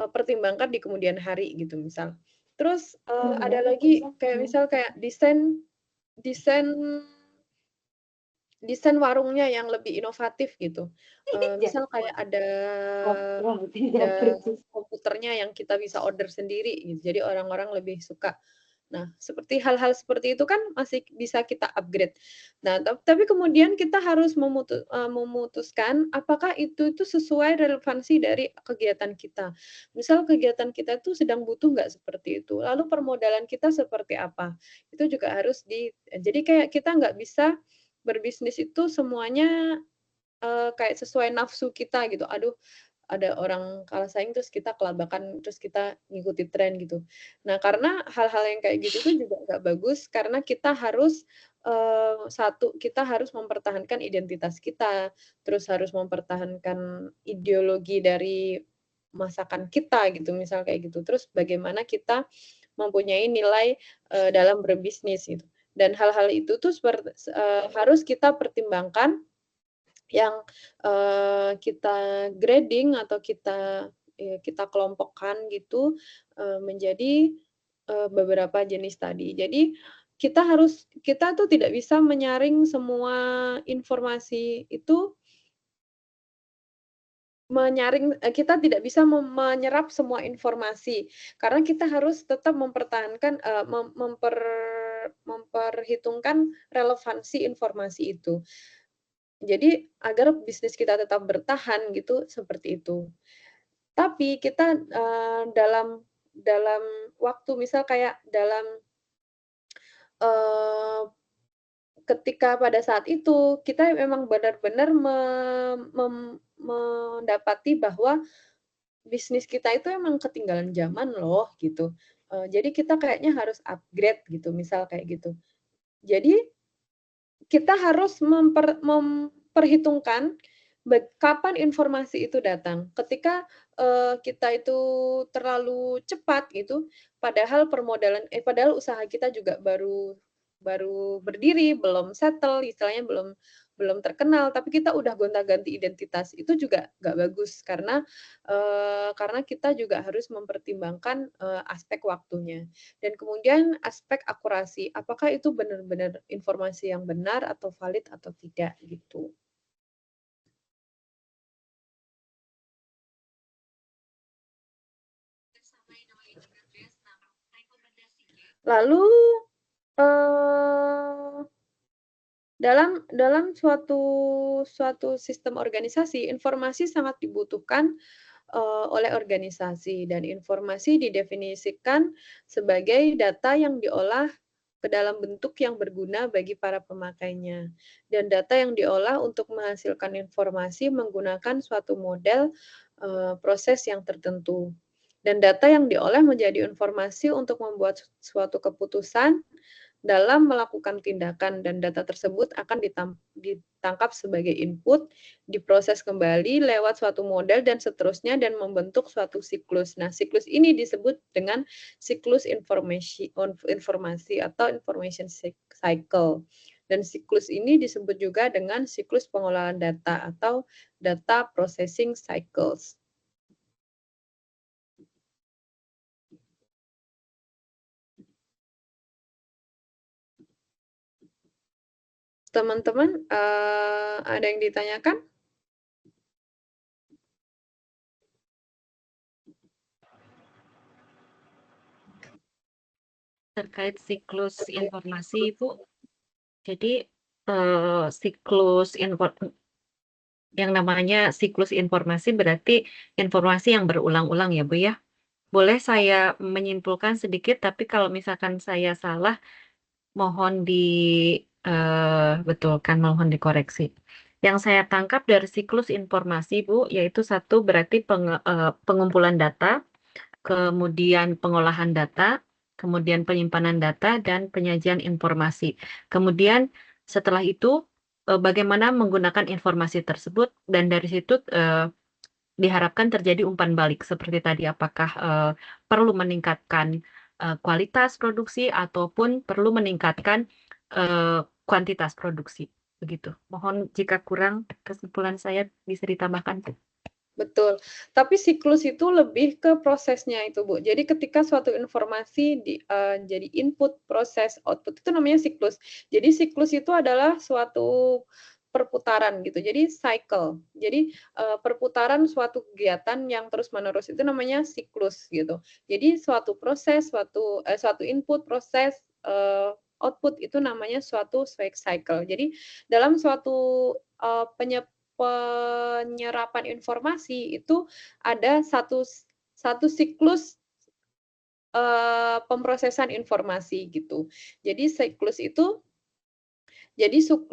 pertimbangkan di kemudian hari gitu misal. Terus, ada lagi kayak misal kayak desain desain desain warungnya yang lebih inovatif gitu. Misal kayak ada komputernya yang kita bisa order sendiri gitu, jadi orang-orang lebih suka. Nah, seperti hal-hal seperti itu kan masih bisa kita upgrade. Nah, tapi kemudian kita harus memutuskan apakah itu sesuai relevansi dari kegiatan kita. Misal kegiatan kita itu sedang butuh nggak seperti itu, lalu permodalan kita seperti apa, itu juga harus jadi kayak kita nggak bisa berbisnis itu semuanya, kayak sesuai nafsu kita gitu. Aduh, ada orang kalah saing terus kita kelabakan, terus kita ngikuti tren gitu. Nah, karena hal-hal yang kayak gitu tuh juga nggak bagus karena kita harus, satu, kita harus mempertahankan identitas kita, terus harus mempertahankan ideologi dari masakan kita gitu, misal kayak gitu. Terus bagaimana kita mempunyai nilai, dalam berbisnis gitu. Dan hal-hal itu tuh harus kita pertimbangkan yang, kita grading atau kita kelompokkan gitu, menjadi, beberapa jenis tadi. Jadi kita tuh tidak bisa menyaring semua informasi itu kita tidak bisa menyerap semua informasi, karena kita harus tetap mempertahankan, memperhitungkan relevansi informasi itu. Jadi agar bisnis kita tetap bertahan gitu, seperti itu. Tapi kita, dalam waktu misal kayak eee, ketika pada saat itu kita memang benar-benar mendapati bahwa bisnis kita itu emang ketinggalan zaman loh gitu, jadi kita kayaknya harus upgrade gitu, misal kayak gitu. Jadi kita harus memperhitungkan kapan informasi itu datang. Ketika, kita itu terlalu cepat gitu, padahal usaha kita juga baru baru berdiri, belum settle, istilahnya belum belum terkenal, tapi kita udah gonta-ganti identitas. Itu juga nggak bagus karena kita juga harus mempertimbangkan, aspek waktunya. Dan kemudian aspek akurasi, apakah itu benar-benar informasi yang benar atau valid atau tidak, gitu. Lalu, eee, dalam suatu sistem organisasi, informasi sangat dibutuhkan, oleh organisasi dan informasi didefinisikan sebagai data yang diolah ke dalam bentuk yang berguna bagi para pemakainya. Dan data yang diolah untuk menghasilkan informasi menggunakan suatu model, proses yang tertentu. Dan data yang diolah menjadi informasi untuk membuat suatu keputusan dalam melakukan tindakan dan data tersebut akan ditangkap sebagai input, diproses kembali lewat suatu model dan seterusnya dan membentuk suatu siklus. Nah, siklus ini disebut dengan siklus informasi atau information cycle. Dan siklus ini disebut juga dengan siklus pengolahan data atau data processing cycles. Teman-teman, ada yang ditanyakan? Terkait siklus informasi, Ibu. Jadi, yang namanya siklus informasi berarti informasi yang berulang-ulang ya, Bu, ya? Boleh saya menyimpulkan sedikit, tapi kalau misalkan saya salah, mohon betulkan, mohon dikoreksi. Yang saya tangkap dari siklus informasi, Bu, yaitu satu berarti pengumpulan data, kemudian pengolahan data, kemudian penyimpanan data, dan penyajian informasi. Kemudian setelah itu, bagaimana menggunakan informasi tersebut, dan dari situ diharapkan terjadi umpan balik seperti tadi, apakah perlu meningkatkan kualitas produksi ataupun perlu meningkatkan kuantitas produksi. Begitu. Mohon jika kurang kesimpulan saya bisa ditambahkan. Betul, tapi siklus itu lebih ke prosesnya itu, Bu. Jadi ketika suatu informasi jadi input, proses, output itu namanya siklus. Jadi siklus itu adalah suatu perputaran gitu, jadi cycle. Jadi, perputaran suatu kegiatan yang terus-menerus itu namanya siklus gitu. Jadi suatu proses, suatu input, proses, output itu namanya suatu cycle. Jadi dalam suatu, penyerapan informasi itu ada satu siklus pemrosesan informasi gitu. Jadi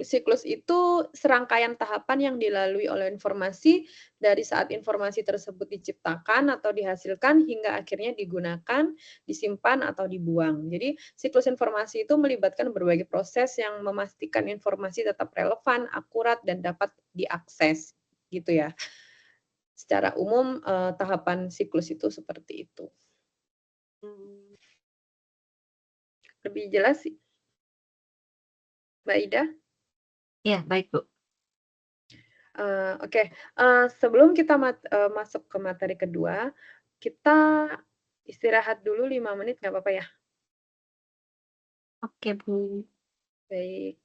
siklus itu serangkaian tahapan yang dilalui oleh informasi dari saat informasi tersebut diciptakan atau dihasilkan hingga akhirnya digunakan, disimpan atau dibuang. Jadi siklus informasi itu melibatkan berbagai proses yang memastikan informasi tetap relevan, akurat, dan dapat diakses gitu ya. Secara umum tahapan siklus itu seperti itu. Lebih jelas sih, Mbak Ida? Ya, baik, Bu. Oke, sebelum kita masuk ke materi kedua, kita istirahat dulu 5 menit nggak apa-apa ya? Oke, Bu. Baik.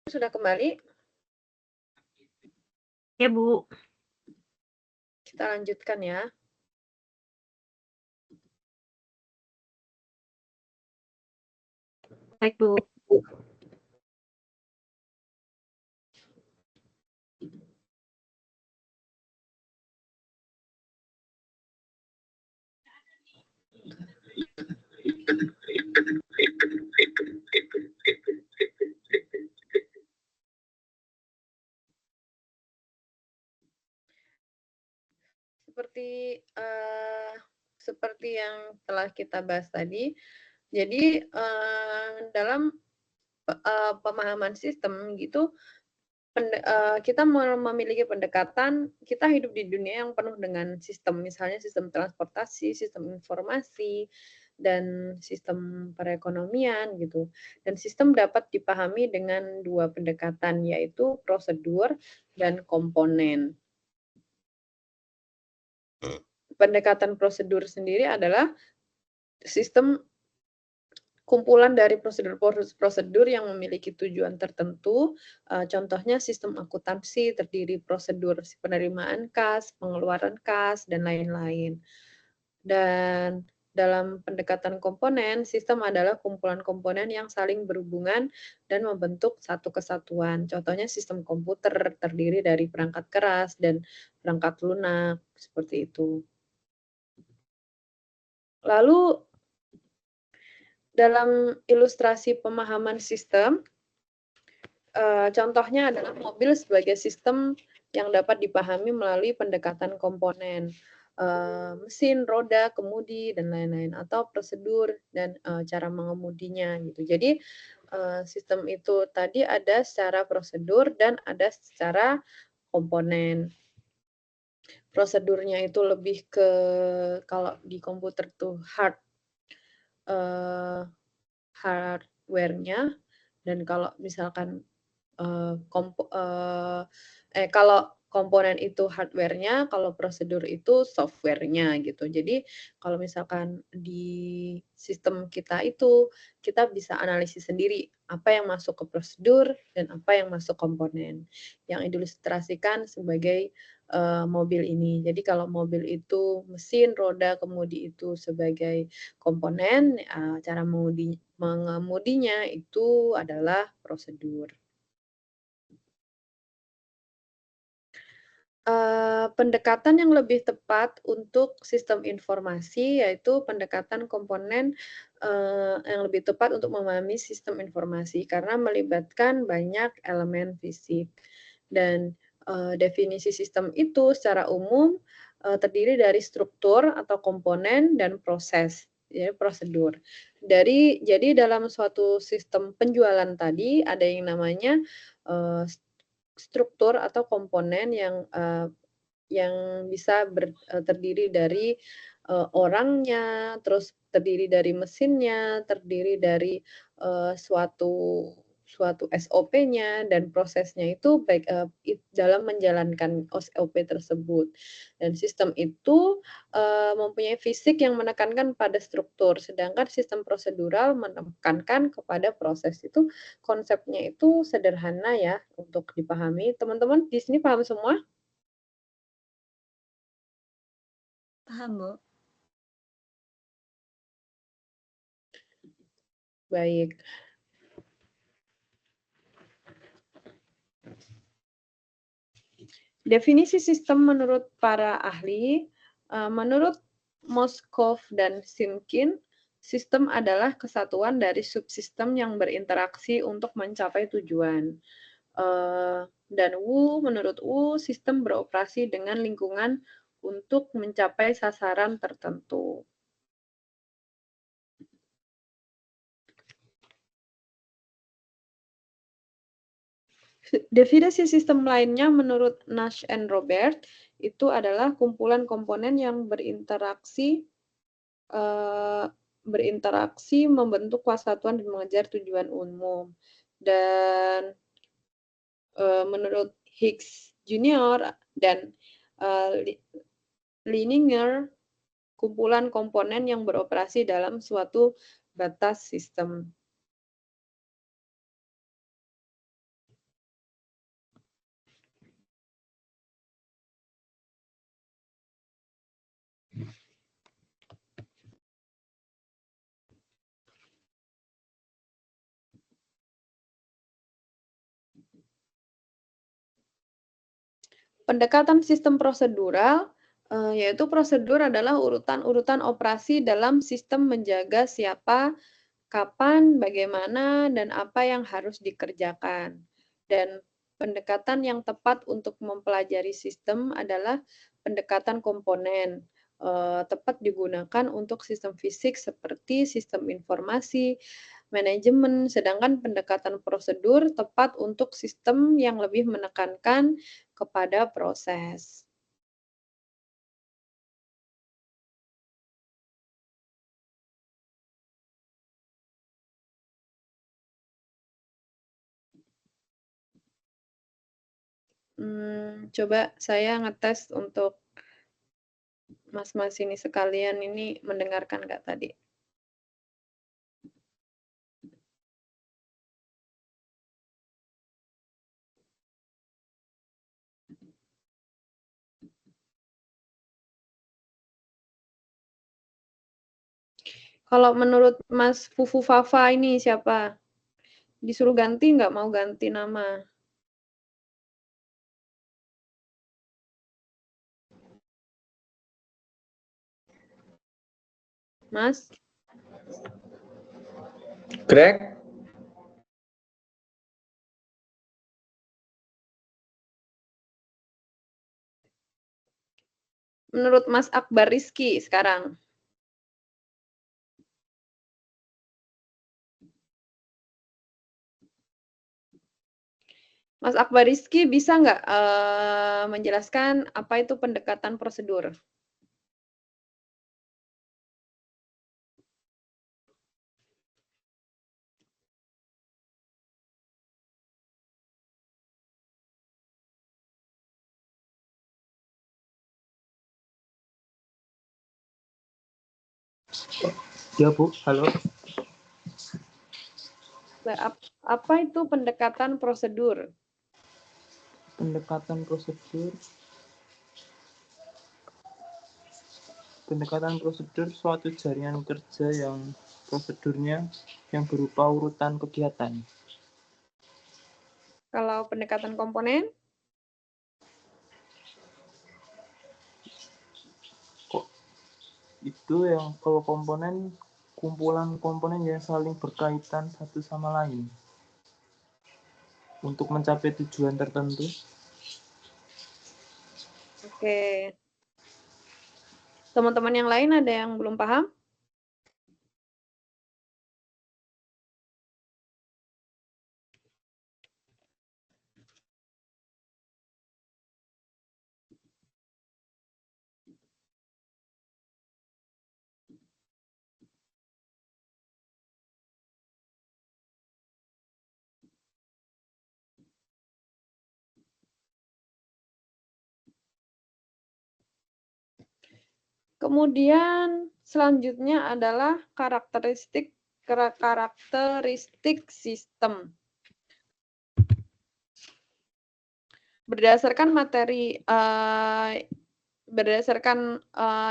sudah kembali? Ya, Bu. Kita lanjutkan ya. Baik, Bu. Seperti yang telah kita bahas tadi, jadi dalam pemahaman sistem gitu, kita memiliki pendekatan, kita hidup di dunia yang penuh dengan sistem, misalnya sistem transportasi, sistem informasi, dan sistem perekonomian gitu. Dan sistem dapat dipahami dengan dua pendekatan, yaitu prosedur dan komponen. Pendekatan prosedur sendiri adalah sistem kumpulan dari prosedur-prosedur yang memiliki tujuan tertentu. Contohnya sistem akuntansi terdiri prosedur penerimaan kas, pengeluaran kas, dan lain-lain. Dan dalam pendekatan komponen, sistem adalah kumpulan komponen yang saling berhubungan dan membentuk satu kesatuan. Contohnya sistem komputer terdiri dari perangkat keras dan perangkat lunak, seperti itu. Lalu dalam ilustrasi pemahaman sistem, contohnya adalah mobil sebagai sistem yang dapat dipahami melalui pendekatan komponen, mesin, roda, kemudi, dan lain-lain, atau prosedur dan cara mengemudinya gitu. Jadi sistem itu tadi ada secara prosedur dan ada secara komponen. Prosedurnya itu lebih ke, kalau di komputer tuh hardware-nya, dan kalau misalkan kalau komponen itu hardware-nya, kalau prosedur itu software-nya gitu. Jadi kalau misalkan di sistem kita itu, kita bisa analisis sendiri apa yang masuk ke prosedur dan apa yang masuk komponen, yang diilustrasikan sebagai mobil ini. Jadi kalau mobil itu mesin, roda, kemudi itu sebagai komponen, cara mengemudinya itu adalah prosedur. Pendekatan yang lebih tepat untuk sistem informasi yaitu pendekatan komponen yang lebih tepat untuk memahami sistem informasi karena melibatkan banyak elemen fisik. Dan definisi sistem itu secara umum terdiri dari struktur atau komponen dan proses, ya, prosedur. Jadi dalam suatu sistem penjualan tadi ada yang namanya struktur atau komponen yang bisa terdiri dari orangnya, terus terdiri dari mesinnya, terdiri dari suatu SOP-nya, dan prosesnya itu baik dalam menjalankan SOP tersebut. Dan sistem itu mempunyai fisik yang menekankan pada struktur, sedangkan sistem prosedural menekankan kepada proses. Itu konsepnya itu sederhana ya untuk dipahami. Teman-teman di sini paham semua? Paham, Bu. Baik. Definisi sistem menurut para ahli, menurut Moskov dan Simkin, sistem adalah kesatuan dari subsistem yang berinteraksi untuk mencapai tujuan. Dan menurut Wu, sistem beroperasi dengan lingkungan untuk mencapai sasaran tertentu. Definisi sistem lainnya menurut Nash and Robert itu adalah kumpulan komponen yang berinteraksi membentuk kesatuan dan mengejar tujuan umum. Dan menurut Hicks Jr. dan Leininger, kumpulan komponen yang beroperasi dalam suatu batas sistem. Pendekatan sistem prosedural, yaitu prosedur adalah urutan-urutan operasi dalam sistem menjaga siapa, kapan, bagaimana, dan apa yang harus dikerjakan. Dan pendekatan yang tepat untuk mempelajari sistem adalah pendekatan komponen, tepat digunakan untuk sistem fisik seperti sistem informasi, manajemen, sedangkan pendekatan prosedur tepat untuk sistem yang lebih menekankan kepada proses. Coba saya ngetes untuk mas-mas ini sekalian ini mendengarkan nggak tadi? Kalau menurut Mas Fufu Fafa ini siapa? Disuruh ganti nggak mau ganti nama? Mas? Greg? Menurut Mas Akbar Rizky sekarang. Mas Akbar Rizky bisa nggak menjelaskan apa itu pendekatan prosedur? Ya Bu, halo. Apa itu pendekatan prosedur? Pendekatan prosedur suatu jaringan kerja yang prosedurnya yang berupa urutan kegiatan. Kalau pendekatan komponen? Itu yang kalau komponen, kumpulan komponen yang saling berkaitan satu sama lain untuk mencapai tujuan tertentu. Oke. Teman-teman yang lain ada yang belum paham? Kemudian selanjutnya adalah karakteristik sistem. Berdasarkan materi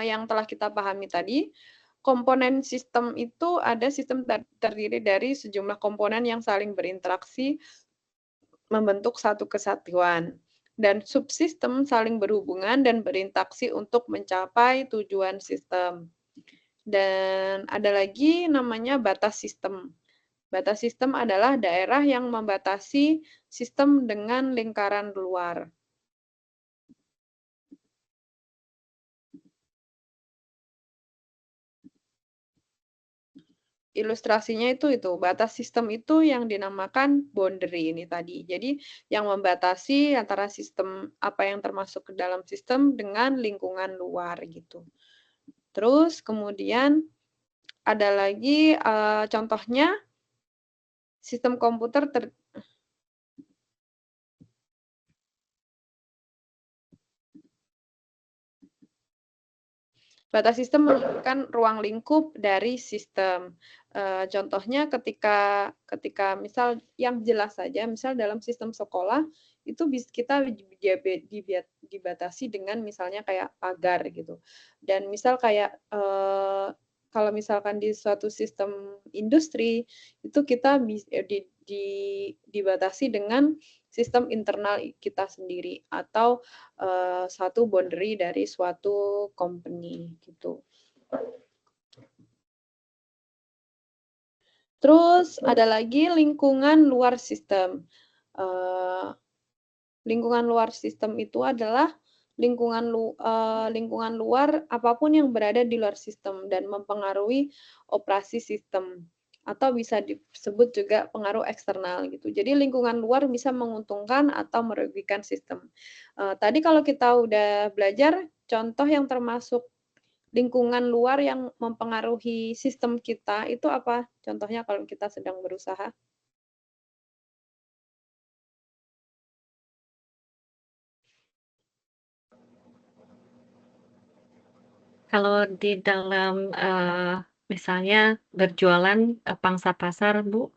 yang telah kita pahami tadi, komponen sistem itu ada sistem terdiri dari sejumlah komponen yang saling berinteraksi membentuk satu kesatuan. Dan subsistem saling berhubungan dan berinteraksi untuk mencapai tujuan sistem. Dan ada lagi namanya batas sistem. Batas sistem adalah daerah yang membatasi sistem dengan lingkaran luar. Ilustrasinya itu batas sistem itu yang dinamakan boundary ini tadi. Jadi yang membatasi antara sistem apa yang termasuk ke dalam sistem dengan lingkungan luar gitu. Terus kemudian ada lagi contohnya sistem komputer batas sistem merupakan ruang lingkup dari sistem. Contohnya ketika misal yang jelas saja, misal dalam sistem sekolah itu kita dibatasi dengan misalnya kayak pagar gitu. Dan misal kayak kalau misalkan di suatu sistem industri itu kita dibatasi dengan sistem internal kita sendiri atau satu boundary dari suatu company gitu. Terus ada lagi lingkungan luar sistem. Lingkungan luar sistem itu adalah lingkungan luar apapun yang berada di luar sistem dan mempengaruhi operasi sistem, atau bisa disebut juga pengaruh eksternal gitu. Jadi lingkungan luar bisa menguntungkan atau merugikan sistem. Tadi kalau kita udah belajar contoh yang termasuk lingkungan luar yang mempengaruhi sistem kita itu apa? Contohnya kalau kita sedang berusaha. Kalau di dalam misalnya berjualan pangsa pasar, Bu,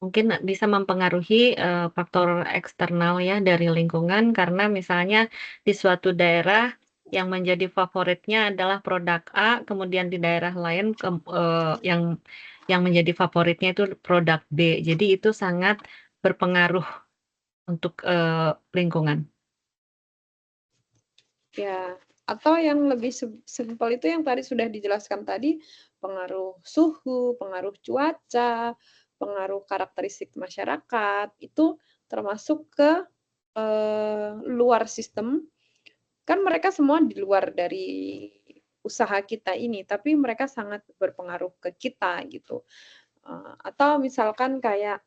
mungkin bisa mempengaruhi faktor eksternal ya dari lingkungan, karena misalnya di suatu daerah yang menjadi favoritnya adalah produk A, kemudian di daerah lain yang menjadi favoritnya itu produk B. Jadi itu sangat berpengaruh untuk lingkungan. Ya, atau yang lebih simpel itu yang tadi sudah dijelaskan tadi, pengaruh suhu, pengaruh cuaca, pengaruh karakteristik masyarakat, itu termasuk ke luar sistem. Kan mereka semua di luar dari usaha kita ini, tapi mereka sangat berpengaruh ke kita gitu. Atau misalkan kayak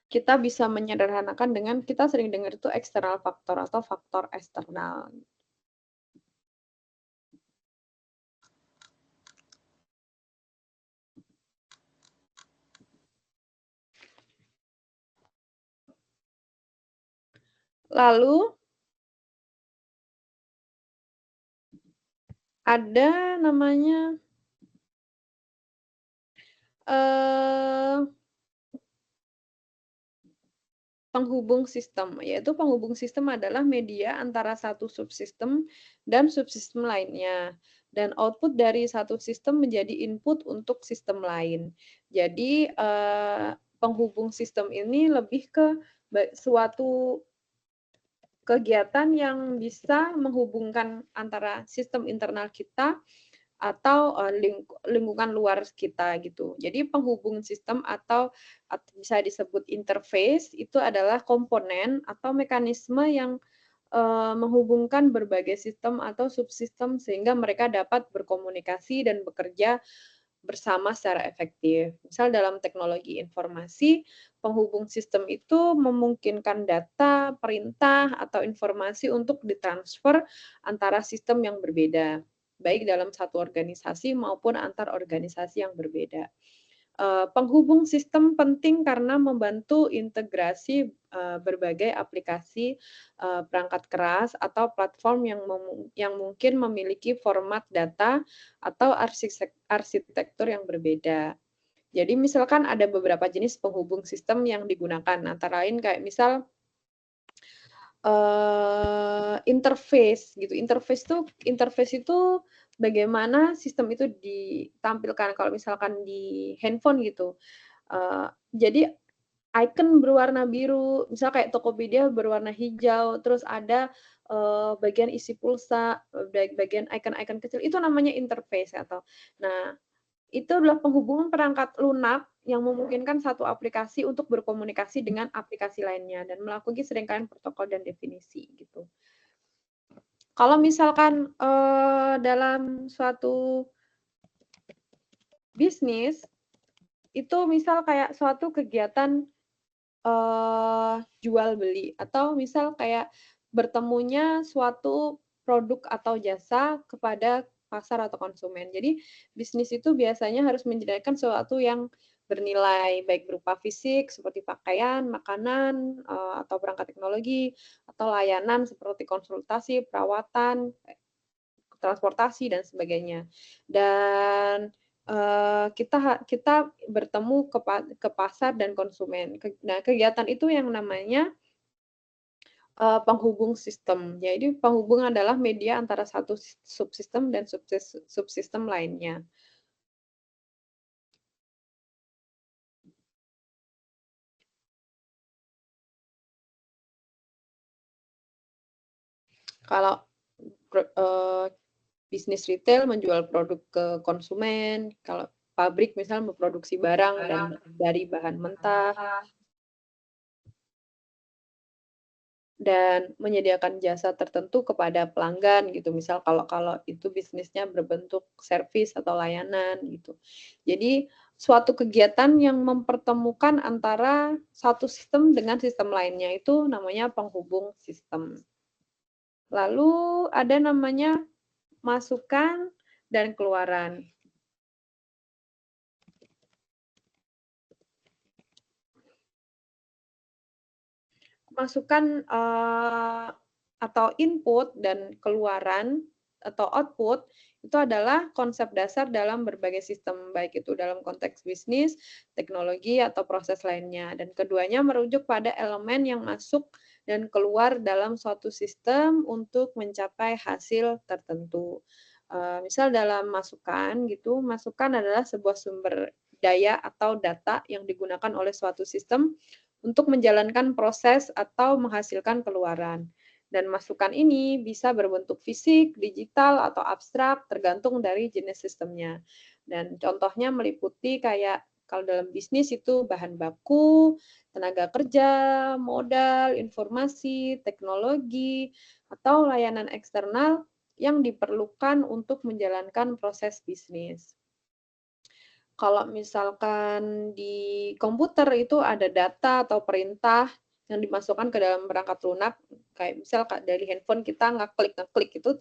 kita bisa menyederhanakan dengan kita sering dengar itu eksternal faktor atau faktor eksternal. Lalu ada namanya penghubung sistem, yaitu penghubung sistem adalah media antara satu subsistem dan subsistem lainnya, dan output dari satu sistem menjadi input untuk sistem lain. Jadi penghubung sistem ini lebih ke suatu kegiatan yang bisa menghubungkan antara sistem internal kita atau lingkungan luar kita gitu. Jadi penghubung sistem atau bisa disebut interface itu adalah komponen atau mekanisme yang menghubungkan berbagai sistem atau subsistem sehingga mereka dapat berkomunikasi dan bekerja bersama secara efektif. Misal dalam teknologi informasi, penghubung sistem itu memungkinkan data, perintah, atau informasi untuk ditransfer antara sistem yang berbeda, baik dalam satu organisasi maupun antar organisasi yang berbeda. Penghubung sistem penting karena membantu integrasi berbagai aplikasi perangkat keras atau platform yang mungkin memiliki format data atau arsitektur yang berbeda. Jadi misalkan ada beberapa jenis penghubung sistem yang digunakan, antara lain kayak misal interface gitu. Interface itu bagaimana sistem itu ditampilkan kalau misalkan di handphone gitu. Jadi icon berwarna biru, misal kayak Tokopedia berwarna hijau, terus ada bagian isi pulsa, bagian icon-icon kecil, itu namanya interface atau. Nah, itu adalah penghubungan perangkat lunak yang memungkinkan satu aplikasi untuk berkomunikasi dengan aplikasi lainnya dan melakukan serangkaian protokol dan definisi gitu. Kalau misalkan dalam suatu bisnis itu misal kayak suatu kegiatan jual beli atau misal kayak bertemunya suatu produk atau jasa kepada pasar atau konsumen. Jadi bisnis itu biasanya harus menyediakan sesuatu yang bernilai baik berupa fisik seperti pakaian, makanan, atau perangkat teknologi, atau layanan seperti konsultasi, perawatan, transportasi dan sebagainya. Dan kita bertemu ke pasar dan konsumen. Nah, kegiatan itu yang namanya penghubung sistem. Jadi penghubung adalah media antara satu subsistem dan subsistem lainnya. Kalau bisnis retail menjual produk ke konsumen, kalau pabrik misalnya memproduksi barang dan dari bahan mentah, dan menyediakan jasa tertentu kepada pelanggan gitu. Misal kalau itu bisnisnya berbentuk servis atau layanan gitu. Jadi suatu kegiatan yang mempertemukan antara satu sistem dengan sistem lainnya itu namanya penghubung sistem. Lalu ada namanya masukan dan keluaran. Masukan atau input dan keluaran atau output itu adalah konsep dasar dalam berbagai sistem, baik itu dalam konteks bisnis, teknologi, atau proses lainnya. Dan keduanya merujuk pada elemen yang masuk dan keluar dalam suatu sistem untuk mencapai hasil tertentu. Misal dalam masukan gitu, masukan adalah sebuah sumber daya atau data yang digunakan oleh suatu sistem untuk menjalankan proses atau menghasilkan keluaran. Dan masukan ini bisa berbentuk fisik, digital, atau abstrak, tergantung dari jenis sistemnya. Dan contohnya meliputi kayak kalau dalam bisnis itu bahan baku, tenaga kerja, modal, informasi, teknologi, atau layanan eksternal yang diperlukan untuk menjalankan proses bisnis. Kalau misalkan di komputer itu ada data atau perintah yang dimasukkan ke dalam perangkat lunak, kayak misal dari handphone kita ngeklik itu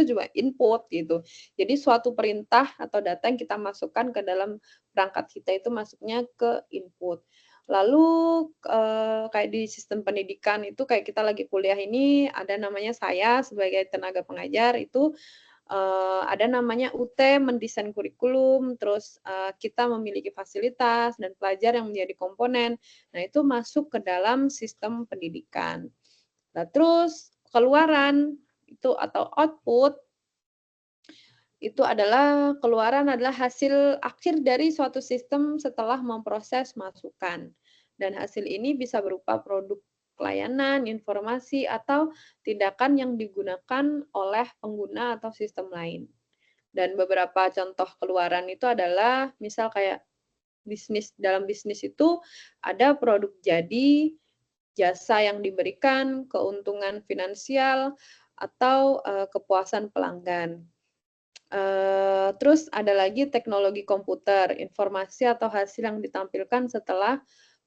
juga input gitu. Jadi suatu perintah atau data yang kita masukkan ke dalam perangkat kita itu masuknya ke input. Lalu kayak di sistem pendidikan itu kayak kita lagi kuliah ini ada namanya saya sebagai tenaga pengajar itu ada namanya UT mendesain kurikulum, terus kita memiliki fasilitas dan pelajar yang menjadi komponen. Nah, itu masuk ke dalam sistem pendidikan. Nah, terus keluaran itu atau output itu adalah keluaran adalah hasil akhir dari suatu sistem setelah memproses masukan. Dan hasil ini bisa berupa produk pelayanan, informasi, atau tindakan yang digunakan oleh pengguna atau sistem lain. Dan beberapa contoh keluaran itu adalah misal kayak dalam bisnis itu ada produk jadi, jasa yang diberikan, keuntungan finansial, atau kepuasan pelanggan. Terus ada lagi teknologi komputer, informasi atau hasil yang ditampilkan setelah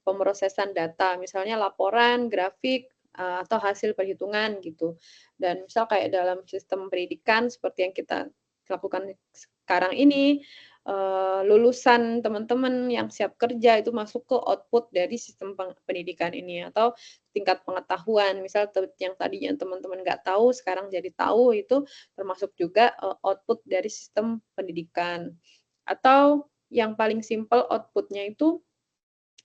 pemrosesan data, misalnya laporan, grafik, atau hasil perhitungan gitu. Dan misal kayak dalam sistem pendidikan seperti yang kita lakukan sekarang ini, lulusan teman-teman yang siap kerja itu masuk ke output dari sistem pendidikan ini, atau tingkat pengetahuan, misal yang tadinya teman-teman nggak tahu, sekarang jadi tahu, itu termasuk juga output dari sistem pendidikan. Atau yang paling simpel outputnya itu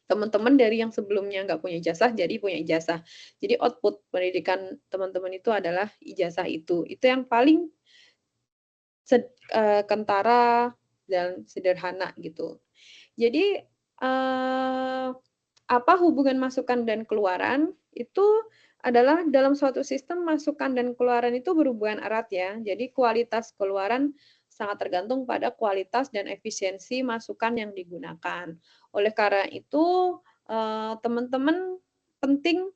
teman-teman dari yang sebelumnya nggak punya ijazah jadi punya ijazah. Jadi output pendidikan teman-teman itu adalah ijazah itu. Itu yang paling kentara dan sederhana gitu. Jadi apa hubungan masukan dan keluaran itu adalah dalam suatu sistem masukan dan keluaran itu berhubungan erat ya. Jadi kualitas keluaran sangat tergantung pada kualitas dan efisiensi masukan yang digunakan. Oleh karena itu, teman-teman penting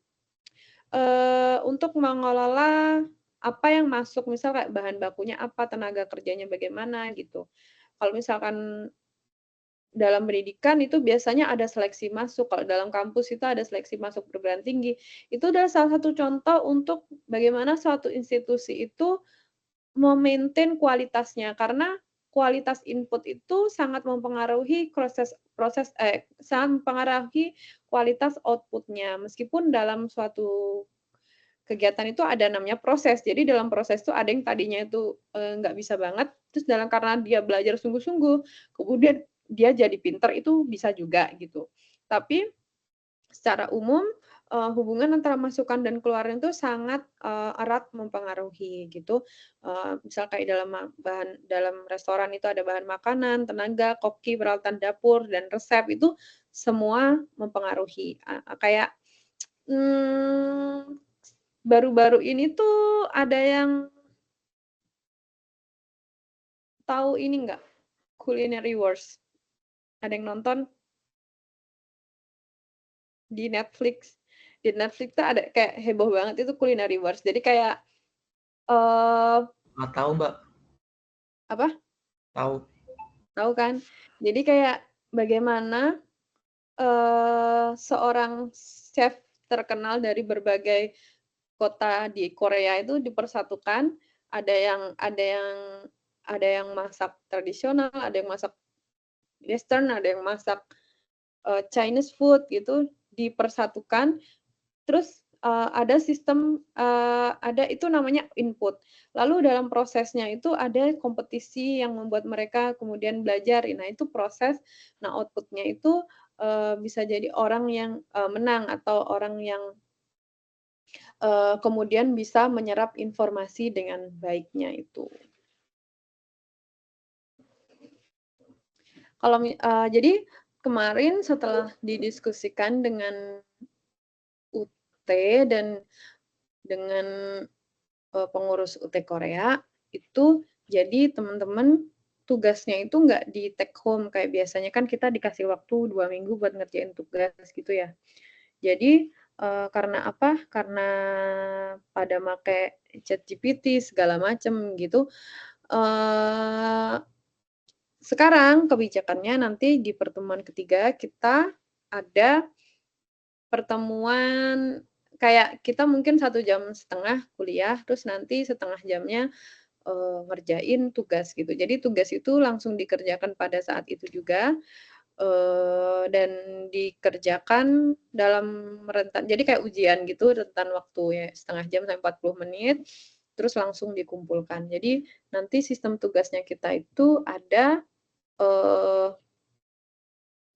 untuk mengelola apa yang masuk, misal kayak bahan bakunya apa, tenaga kerjanya bagaimana gitu. Kalau misalkan dalam pendidikan itu biasanya ada seleksi masuk, kalau dalam kampus itu ada seleksi masuk perguruan tinggi. Itu adalah salah satu contoh untuk bagaimana suatu institusi itu memaintain kualitasnya, karena kualitas input itu sangat mempengaruhi sangat mempengaruhi kualitas output-nya. Meskipun dalam suatu kegiatan itu ada namanya proses. Jadi dalam proses itu ada yang tadinya itu nggak bisa banget, terus karena dia belajar sungguh-sungguh, kemudian dia jadi pinter, itu bisa juga gitu. Tapi secara umum hubungan antara masukan dan keluaran itu sangat erat mempengaruhi gitu. Misal kayak dalam restoran itu ada bahan makanan, tenaga, koki, peralatan dapur, dan resep itu semua mempengaruhi. Kayak baru-baru ini tuh ada yang tahu ini nggak? Culinary Wars. Ada yang nonton? Di Netflix. Di Netflix tuh ada kayak heboh banget itu Culinary Wars. Jadi kayak Nggak tahu, Mbak. apa? Tahu. Tahu kan? Jadi kayak bagaimana seorang chef terkenal dari berbagai kota di Korea itu dipersatukan. Ada yang masak tradisional, ada yang masak Western, ada yang masak Chinese food gitu, dipersatukan. Terus ada sistem ada itu namanya input. Lalu dalam prosesnya itu ada kompetisi yang membuat mereka kemudian belajar. Nah, itu proses. Nah, outputnya itu bisa jadi orang yang menang atau orang yang kemudian bisa menyerap informasi dengan baiknya itu. Jadi kemarin setelah didiskusikan dengan UT dan dengan pengurus UT Korea, itu jadi teman-teman tugasnya itu nggak di take home kayak biasanya kan kita dikasih waktu 2 minggu buat ngerjain tugas gitu ya. Jadi karena apa? Karena pada make ChatGPT segala macam gitu. Sekarang kebijakannya nanti di pertemuan ketiga kita ada pertemuan kayak kita mungkin 1,5 jam kuliah, terus nanti setengah jamnya ngerjain tugas gitu. Jadi tugas itu langsung dikerjakan pada saat itu juga dan dikerjakan dalam rentan. Jadi kayak ujian gitu, rentan waktu ya setengah jam sampai 40 menit, terus langsung dikumpulkan. Jadi nanti sistem tugasnya kita itu ada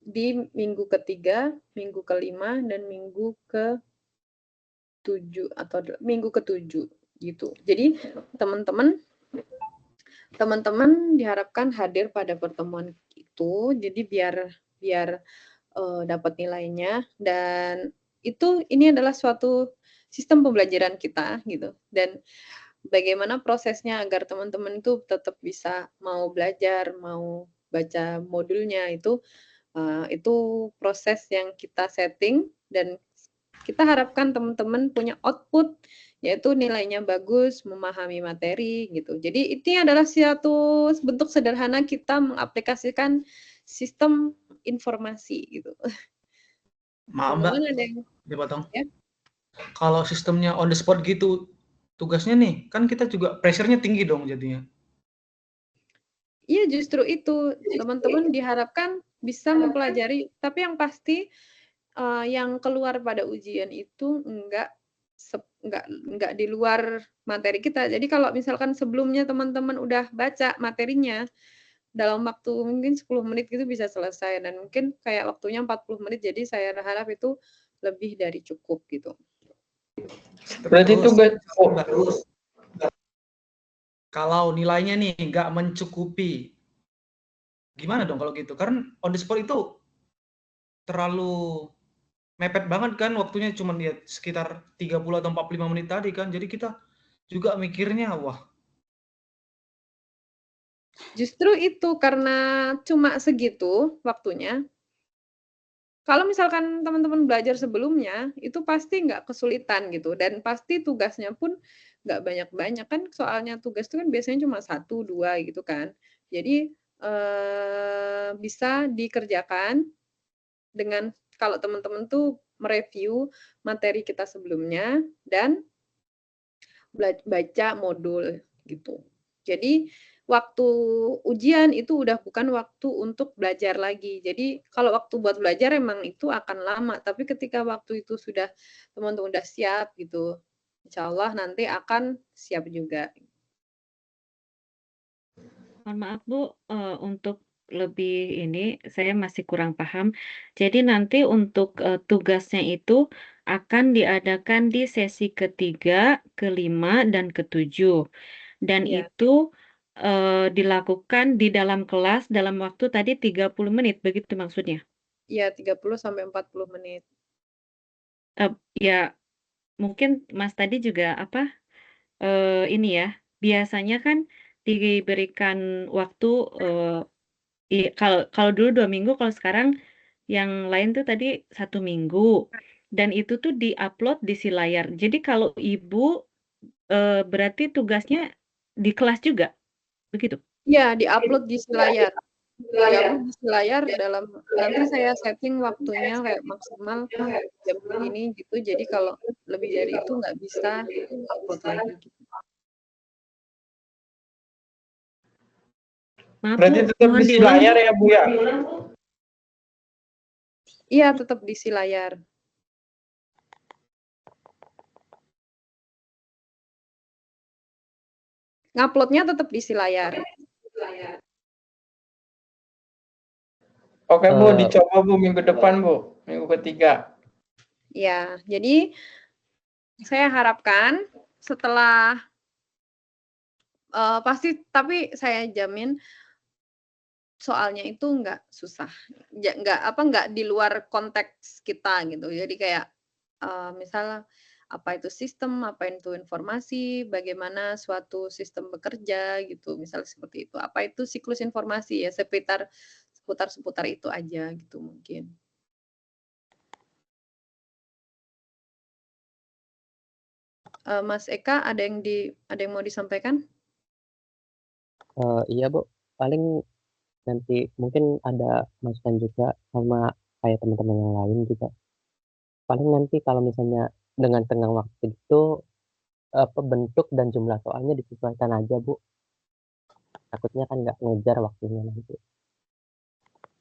di minggu ketiga, minggu kelima, dan minggu ke-7 atau minggu ke-7 gitu. Jadi teman-teman diharapkan hadir pada pertemuan itu. Jadi biar dapat nilainya, dan ini adalah suatu sistem pembelajaran kita gitu. Dan bagaimana prosesnya agar teman-teman itu tetap bisa mau belajar, mau baca modulnya itu proses yang kita setting dan kita harapkan teman-teman punya output yaitu nilainya bagus, memahami materi gitu. Jadi ini adalah suatu bentuk sederhana kita mengaplikasikan sistem informasi gitu. Maaf, Mbak, Teman-teman ada yang dipotong. ya? Kalau sistemnya on the spot gitu, tugasnya nih, kan kita juga pressure-nya tinggi dong jadinya. Iya, justru itu. Teman-teman diharapkan bisa mempelajari, tapi yang pasti yang keluar pada ujian itu enggak di luar materi kita. Jadi kalau misalkan sebelumnya teman-teman udah baca materinya, dalam waktu mungkin 10 menit gitu bisa selesai, dan mungkin kayak waktunya 40 menit, jadi saya harap itu lebih dari cukup gitu. Berarti tugas terus kalau nilainya nih nggak mencukupi, gimana dong kalau gitu? Karena on the spot itu terlalu mepet banget kan, waktunya cuma ya sekitar 30 atau 45 menit tadi kan. Jadi kita juga mikirnya, wah. Justru itu karena cuma segitu waktunya. Kalau misalkan teman-teman belajar sebelumnya, itu pasti nggak kesulitan gitu, dan pasti tugasnya pun nggak banyak-banyak kan, soalnya tugas itu kan biasanya cuma 1, 2 gitu kan. Jadi bisa dikerjakan dengan kalau teman-teman tuh mereview materi kita sebelumnya dan baca modul gitu. Jadi waktu ujian itu udah bukan waktu untuk belajar lagi. Jadi kalau waktu buat belajar emang itu akan lama, tapi ketika waktu itu sudah teman-teman udah siap gitu, insya Allah nanti akan siap juga. Mohon maaf Bu, untuk lebih ini saya masih kurang paham. Jadi nanti untuk tugasnya itu akan diadakan di sesi ketiga, kelima, dan ketujuh. Dan Iya. itu dilakukan di dalam kelas dalam waktu tadi 30 menit, begitu maksudnya? Iya, 30 sampai 40 menit. Ya, mungkin Mas tadi juga ini ya, biasanya kan diberikan waktu kalau dulu 2 minggu, kalau sekarang yang lain tuh tadi 1 minggu, dan itu tuh di-upload di si layar. Jadi kalau Ibu, berarti tugasnya di kelas juga, begitu? Iya, di-upload di si layar. Di-upload di si layar dalam nanti saya setting waktunya kayak maksimal jam segini gitu, jadi kalau lebih dari itu nggak bisa upload lagi gitu. Maaf Berarti Bu, tetap mohon di diulang layar Bu. ya Bu ya? Iya, tetap di si layar. Ngupload-nya tetap di si layar. Oke Bu, dicoba Bu minggu depan Bu, minggu ketiga. Ya, jadi saya harapkan setelah pasti, tapi saya jamin soalnya itu nggak susah, nggak di luar konteks kita gitu. Jadi kayak misal apa itu sistem, apa itu informasi, bagaimana suatu sistem bekerja gitu, misal seperti itu. Apa itu siklus informasi ya, seputar itu aja gitu mungkin. Mas Eka, ada yang mau disampaikan? Iya Bu, paling nanti mungkin ada masukan juga sama kayak teman-teman yang lain juga. Paling nanti kalau misalnya dengan tenggang waktu itu bentuk dan jumlah soalnya disesuaikan aja Bu. Takutnya kan nggak ngejar waktunya nanti.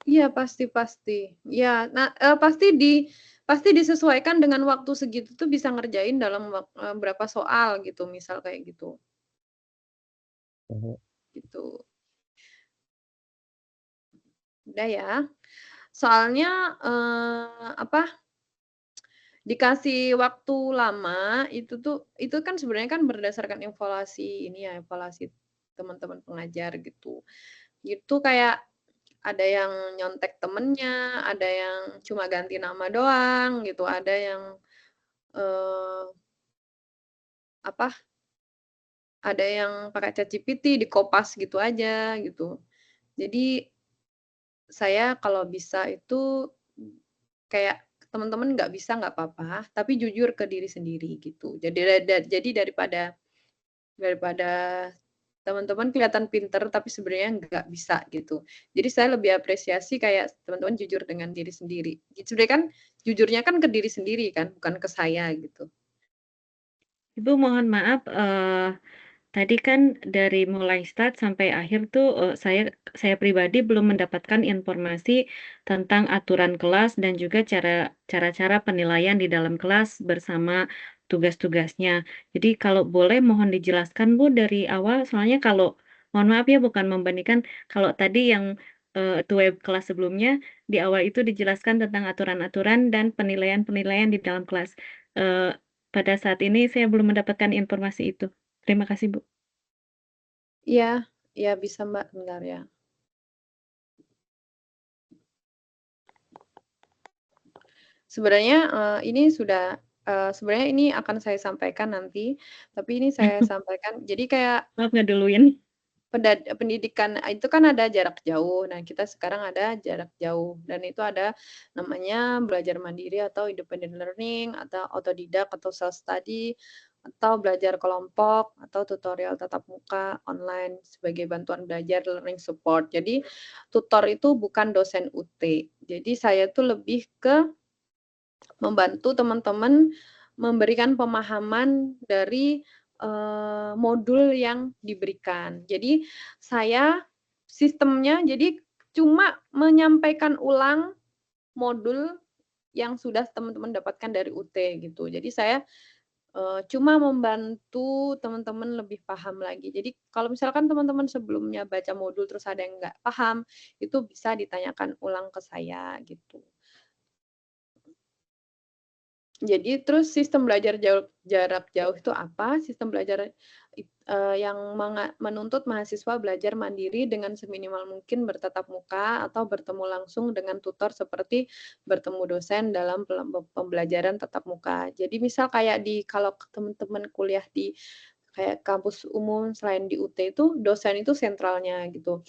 Iya, pasti. Ya, nah, pasti disesuaikan dengan waktu segitu tuh bisa ngerjain dalam berapa soal gitu, misal kayak gitu. Gitu. Udah ya. Soalnya dikasih waktu lama itu kan sebenarnya kan berdasarkan evaluasi ini ya, evaluasi teman-teman pengajar gitu. Itu kayak ada yang nyontek temennya, ada yang cuma ganti nama doang gitu, ada yang ada yang pakai ChatGPT, di-kopas gitu aja gitu. Jadi saya kalau bisa itu kayak teman-teman nggak bisa nggak apa-apa, tapi jujur ke diri sendiri gitu. Jadi daripada teman-teman kelihatan pinter tapi sebenarnya nggak bisa gitu. Jadi saya lebih apresiasi kayak teman-teman jujur dengan diri sendiri. Sebenarnya kan jujurnya kan ke diri sendiri kan, bukan ke saya gitu. Ibu mohon maaf, tadi kan dari mulai start sampai akhir tuh saya pribadi belum mendapatkan informasi tentang aturan kelas dan juga cara-cara penilaian di dalam kelas bersama tugas-tugasnya. Jadi kalau boleh mohon dijelaskan Bu dari awal, soalnya kalau mohon maaf ya bukan membandingkan, kalau tadi yang itu web kelas sebelumnya di awal itu dijelaskan tentang aturan-aturan dan penilaian-penilaian di dalam kelas. Pada saat ini saya belum mendapatkan informasi itu. Terima kasih, Bu. Iya, bisa Mbak, bentar ya. Sebenarnya ini sebenarnya ini akan saya sampaikan nanti, tapi ini saya sampaikan jadi kayak Maaf ngeduluin. pendidikan itu kan ada jarak jauh. Nah, kita sekarang ada jarak jauh dan itu ada namanya belajar mandiri atau independent learning atau otodidak atau self study atau belajar kelompok atau tutorial tatap muka online sebagai bantuan belajar learning support. Jadi tutor itu bukan dosen UT. Jadi saya tuh lebih ke membantu teman-teman memberikan pemahaman dari modul yang diberikan. Jadi saya sistemnya jadi cuma menyampaikan ulang modul yang sudah teman-teman dapatkan dari UT gitu. Jadi saya cuma membantu teman-teman lebih paham lagi. Jadi kalau misalkan teman-teman sebelumnya baca modul terus ada yang nggak paham, itu bisa ditanyakan ulang ke saya gitu. Jadi terus sistem belajar jarak jauh itu apa? Sistem belajar yang menuntut mahasiswa belajar mandiri dengan seminimal mungkin bertatap muka atau bertemu langsung dengan tutor seperti bertemu dosen dalam pembelajaran tatap muka. Jadi misal kayak kalau teman-teman kuliah di kayak kampus umum selain di UT itu dosen itu sentralnya gitu.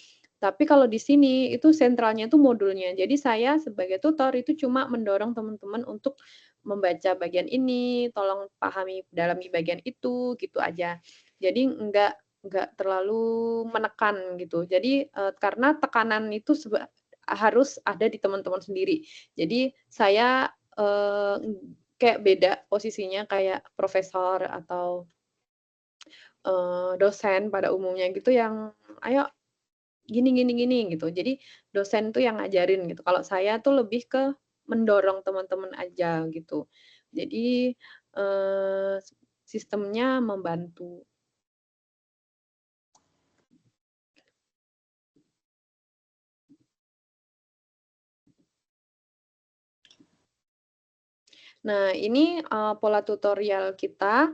Tapi kalau di sini itu sentralnya itu modulnya. Jadi saya sebagai tutor itu cuma mendorong teman-teman untuk membaca bagian ini, tolong pahami, dalami bagian itu, gitu aja. Jadi enggak terlalu menekan gitu. Jadi karena tekanan itu harus ada di teman-teman sendiri. Jadi saya kayak beda posisinya kayak profesor atau dosen pada umumnya gitu yang ayo gini gitu. Jadi dosen tuh yang ngajarin gitu. Kalau saya tuh lebih ke mendorong teman-teman aja gitu. Jadi sistemnya membantu. Nah, ini pola tutorial kita.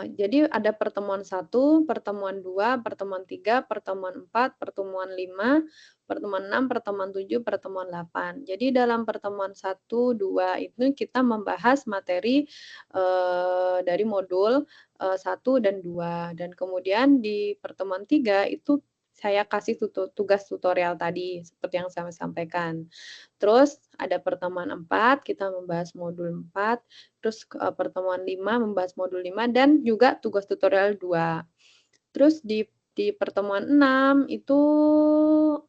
Jadi ada pertemuan 1, pertemuan 2, pertemuan 3, pertemuan 4, pertemuan 5, pertemuan 6, pertemuan 7, pertemuan 8. Jadi dalam pertemuan 1, 2 itu kita membahas materi dari modul 1 dan 2. Dan kemudian di pertemuan 3 itu saya kasih tugas tutorial tadi, seperti yang saya sampaikan. Terus ada pertemuan 4, kita membahas modul 4, terus pertemuan 5 membahas modul 5 dan juga tugas tutorial 2. Terus di pertemuan 6 itu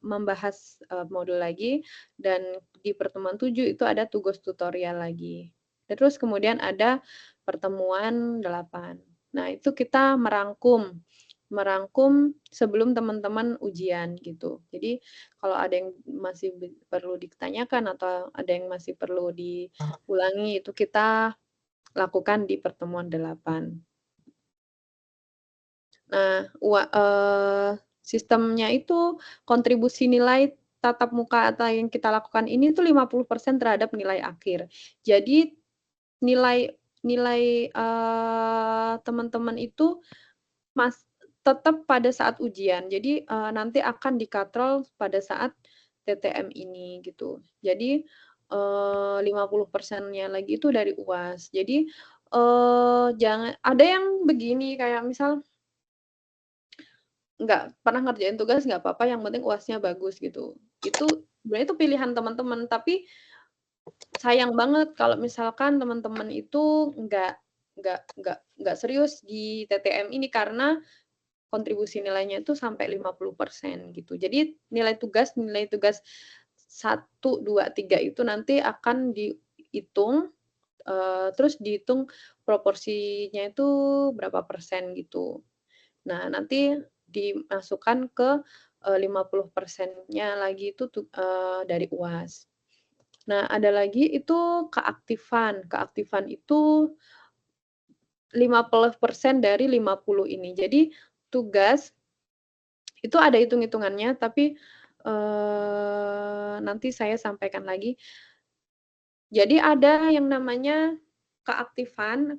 membahas modul lagi dan di pertemuan 7 itu ada tugas tutorial lagi. Terus kemudian ada pertemuan 8. Nah, itu kita merangkum sebelum teman-teman ujian gitu. Jadi kalau ada yang masih perlu ditanyakan atau ada yang masih perlu diulangi itu kita lakukan di pertemuan 8. Nah, sistemnya itu kontribusi nilai tatap muka atau yang kita lakukan ini tuh 50% terhadap nilai akhir. Jadi nilai teman-teman itu tetap pada saat ujian. Jadi nanti akan dikatrol pada saat TTM ini gitu. Jadi 50%-nya lagi itu dari UAS. Jadi jangan ada yang begini kayak misal nggak pernah ngerjain tugas nggak apa-apa, yang penting UAS-nya bagus gitu. Itu sebenarnya itu pilihan teman-teman, tapi sayang banget kalau misalkan teman-teman itu nggak serius di TTM ini karena kontribusi nilainya itu sampai 50% gitu. Jadi nilai tugas 1, 2, 3 itu nanti akan dihitung, terus dihitung proporsinya itu berapa persen gitu. Nah, nanti dimasukkan ke 50%-nya lagi itu dari UAS. Nah, ada lagi itu keaktifan. Keaktifan itu 50% dari 50 ini. Jadi tugas itu ada hitung-hitungannya, tapi nanti saya sampaikan lagi. Jadi ada yang namanya keaktifan,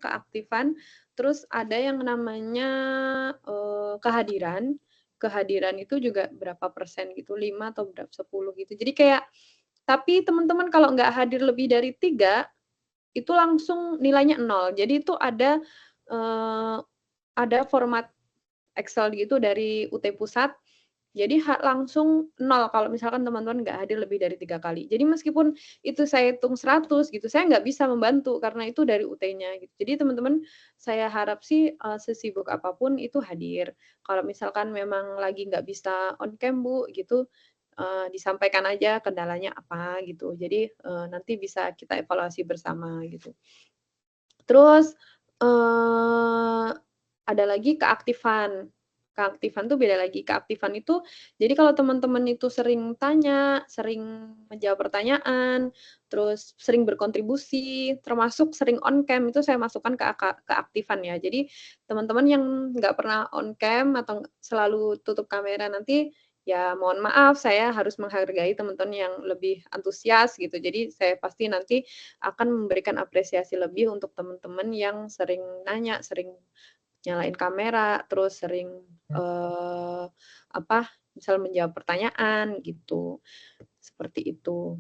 terus ada yang namanya kehadiran. Kehadiran itu juga berapa persen gitu, 5 atau 10 gitu. Jadi kayak, tapi teman-teman kalau nggak hadir lebih dari 3, itu langsung nilainya 0. Jadi itu ada format Excel gitu dari UT Pusat, jadi langsung 0 kalau misalkan teman-teman nggak hadir lebih dari 3 kali. Jadi meskipun itu saya hitung 100 gitu, saya nggak bisa membantu karena itu dari UT-nya gitu. Jadi teman-teman saya harap sih sesibuk apapun itu hadir. Kalau misalkan memang lagi nggak bisa on cam Bu gitu, disampaikan aja kendalanya apa gitu. Jadi nanti bisa kita evaluasi bersama gitu. Terus ada lagi keaktifan. Keaktifan tuh beda lagi. Keaktifan itu, jadi kalau teman-teman itu sering tanya, sering menjawab pertanyaan, terus sering berkontribusi, termasuk sering on cam, itu saya masukkan ke keaktifan ya. Jadi teman-teman yang nggak pernah on cam atau selalu tutup kamera nanti ya mohon maaf saya harus menghargai teman-teman yang lebih antusias gitu. Jadi saya pasti nanti akan memberikan apresiasi lebih untuk teman-teman yang sering nanya, sering nyalain kamera, terus sering, misal menjawab pertanyaan gitu, seperti itu.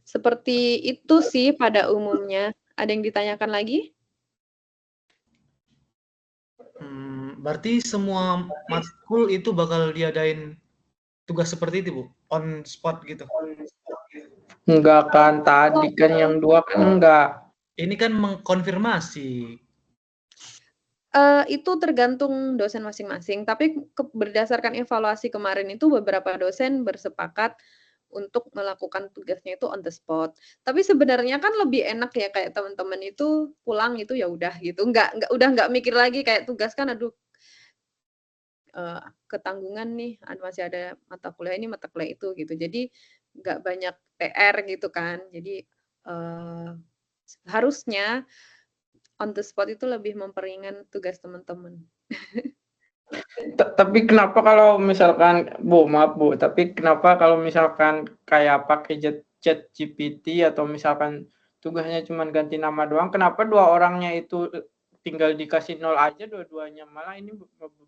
Seperti itu sih pada umumnya. Ada yang ditanyakan lagi? Berarti semua matkul itu bakal diadain tugas seperti itu, Bu? On spot gitu? Enggak kan, tadi kan yang 2 kan enggak. Ini kan mengkonfirmasi. Itu tergantung dosen masing-masing, tapi berdasarkan evaluasi kemarin itu beberapa dosen bersepakat untuk melakukan tugasnya itu on the spot. Tapi sebenarnya kan lebih enak ya kayak teman-teman itu pulang itu ya udah gitu, nggak mikir lagi kayak tugas kan aduh, ketanggungan nih, masih ada mata kuliah ini, mata kuliah itu gitu. Jadi nggak banyak PR gitu kan. Jadi, harusnya on the spot itu lebih memperingan tugas teman-teman. Tapi kenapa kalau misalkan Bu, maaf Bu, tapi kenapa kalau misalkan kayak pakai ChatGPT atau misalkan tugasnya cuma ganti nama doang, kenapa 2 orangnya itu tinggal dikasih 0 aja dua-duanya, malah ini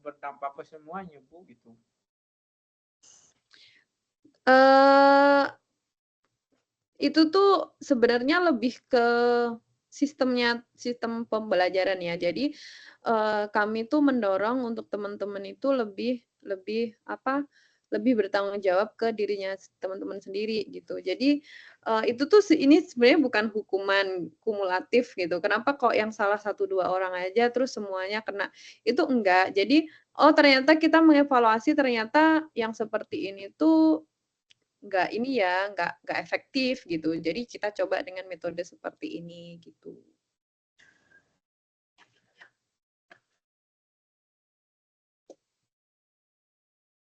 berdampak ke semuanya Bu, gitu? Itu tuh sebenarnya lebih ke sistem pembelajaran ya. Jadi, kami tuh mendorong untuk teman-teman itu lebih bertanggung jawab ke dirinya teman-teman sendiri gitu. Jadi, itu tuh ini sebenarnya bukan hukuman kumulatif gitu. Kenapa kok yang salah 1, 2 orang aja terus semuanya kena, itu enggak. Jadi, oh ternyata kita mengevaluasi ternyata yang seperti ini tuh nggak efektif gitu. Jadi kita coba dengan metode seperti ini gitu.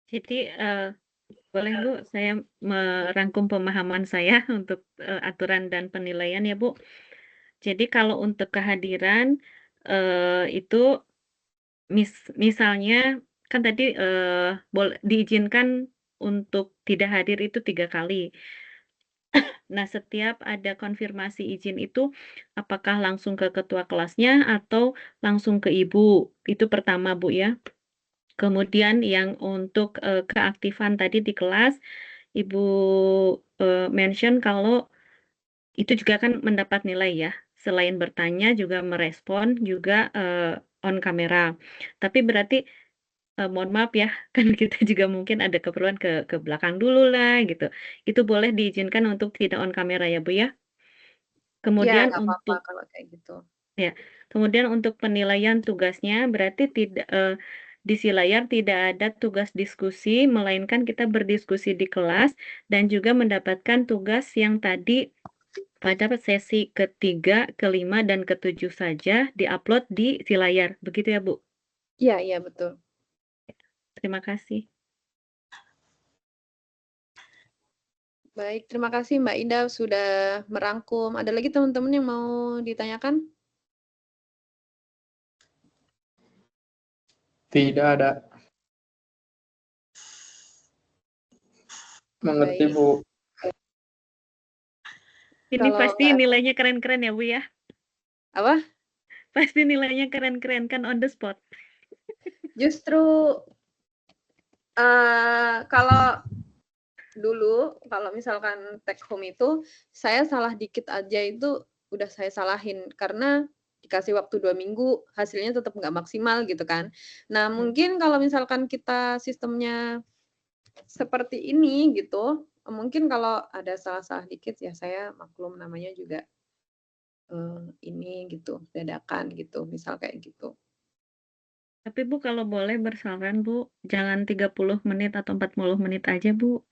Jadi, boleh Bu, saya merangkum pemahaman saya untuk, aturan dan penilaian ya Bu. Jadi kalau untuk kehadiran, itu misalnya kan tadi, diizinkan untuk tidak hadir itu 3 kali. Nah, setiap ada konfirmasi izin itu, apakah langsung ke ketua kelasnya atau langsung ke ibu? Itu pertama, Bu, ya. Kemudian yang untuk, keaktifan tadi di kelas, Ibu, mention kalau itu juga kan mendapat nilai ya, selain bertanya juga merespon juga, on kamera. Tapi berarti, mohon maaf ya, kan kita juga mungkin ada keperluan ke belakang dulu lah gitu. Itu boleh diizinkan untuk tidak on kamera ya, Bu, ya? Ya, Kemudian nggak apa-apa untuk kalau kayak gitu. ya, kemudian untuk penilaian tugasnya berarti di si layar tidak ada tugas diskusi, melainkan kita berdiskusi di kelas dan juga mendapatkan tugas yang tadi pada sesi ke-3, ke-5, dan ke-7 saja di-upload di si layar, begitu ya, Bu? Iya, betul. Terima kasih. Baik, terima kasih Mbak Ida sudah merangkum. Ada lagi teman-teman yang mau ditanyakan? Tidak ada. Mengerti, Baik. Bu. Ini Kalau pasti nggak nilainya keren-keren ya, Bu, ya? Apa? Pasti nilainya keren-keren, kan on the spot. Justru, kalau dulu, kalau misalkan take home itu, saya salah dikit aja itu udah saya salahin, karena dikasih waktu 2 minggu, hasilnya tetap nggak maksimal gitu kan. Nah, mungkin kalau misalkan kita sistemnya seperti ini gitu, mungkin kalau ada salah-salah dikit ya saya maklum, namanya juga, ini gitu, dadakan gitu, misal kayak gitu. Tapi Bu, kalau boleh bersaran Bu, jangan 30 menit atau 40 menit aja Bu.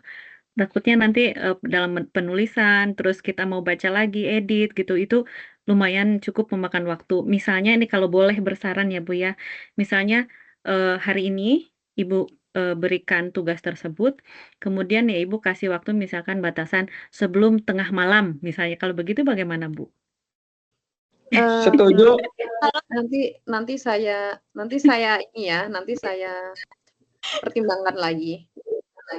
Takutnya nanti, dalam penulisan, terus kita mau baca lagi, edit gitu, itu lumayan cukup memakan waktu. Misalnya ini kalau boleh bersaran ya Bu ya, misalnya, hari ini Ibu, berikan tugas tersebut, kemudian ya Ibu kasih waktu misalkan batasan sebelum tengah malam misalnya, kalau begitu bagaimana Bu? Setuju. Nanti saya ini ya, nanti saya pertimbangkan lagi.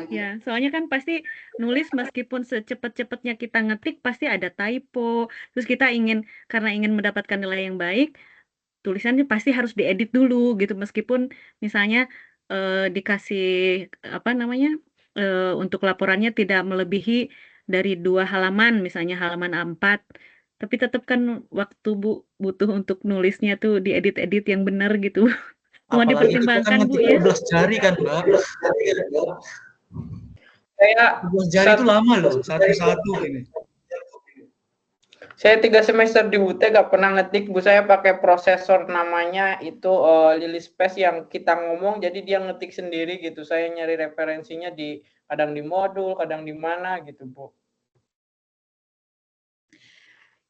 Ya, soalnya kan pasti nulis meskipun secepat-cepatnya kita ngetik pasti ada typo. Terus kita karena ingin mendapatkan nilai yang baik, tulisannya pasti harus diedit dulu gitu. Meskipun misalnya dikasih apa namanya untuk laporannya tidak melebihi dari 2 halaman, misalnya halaman A4. Tapi tetap kan waktu butuh untuk nulisnya tuh diedit-edit yang benar gitu. Mohon Apalagi kita kan dipertimbangkan Bu ngetik ya. 12 jari kan, Mbak. Saya 12 jari itu lama loh, satu-satu ini. Saya 3 semester di UT gak pernah ngetik, Bu. Saya pakai prosesor namanya itu Lily Space yang kita ngomong, jadi dia ngetik sendiri gitu. Saya nyari referensinya kadang di modul, kadang di mana gitu, Bu.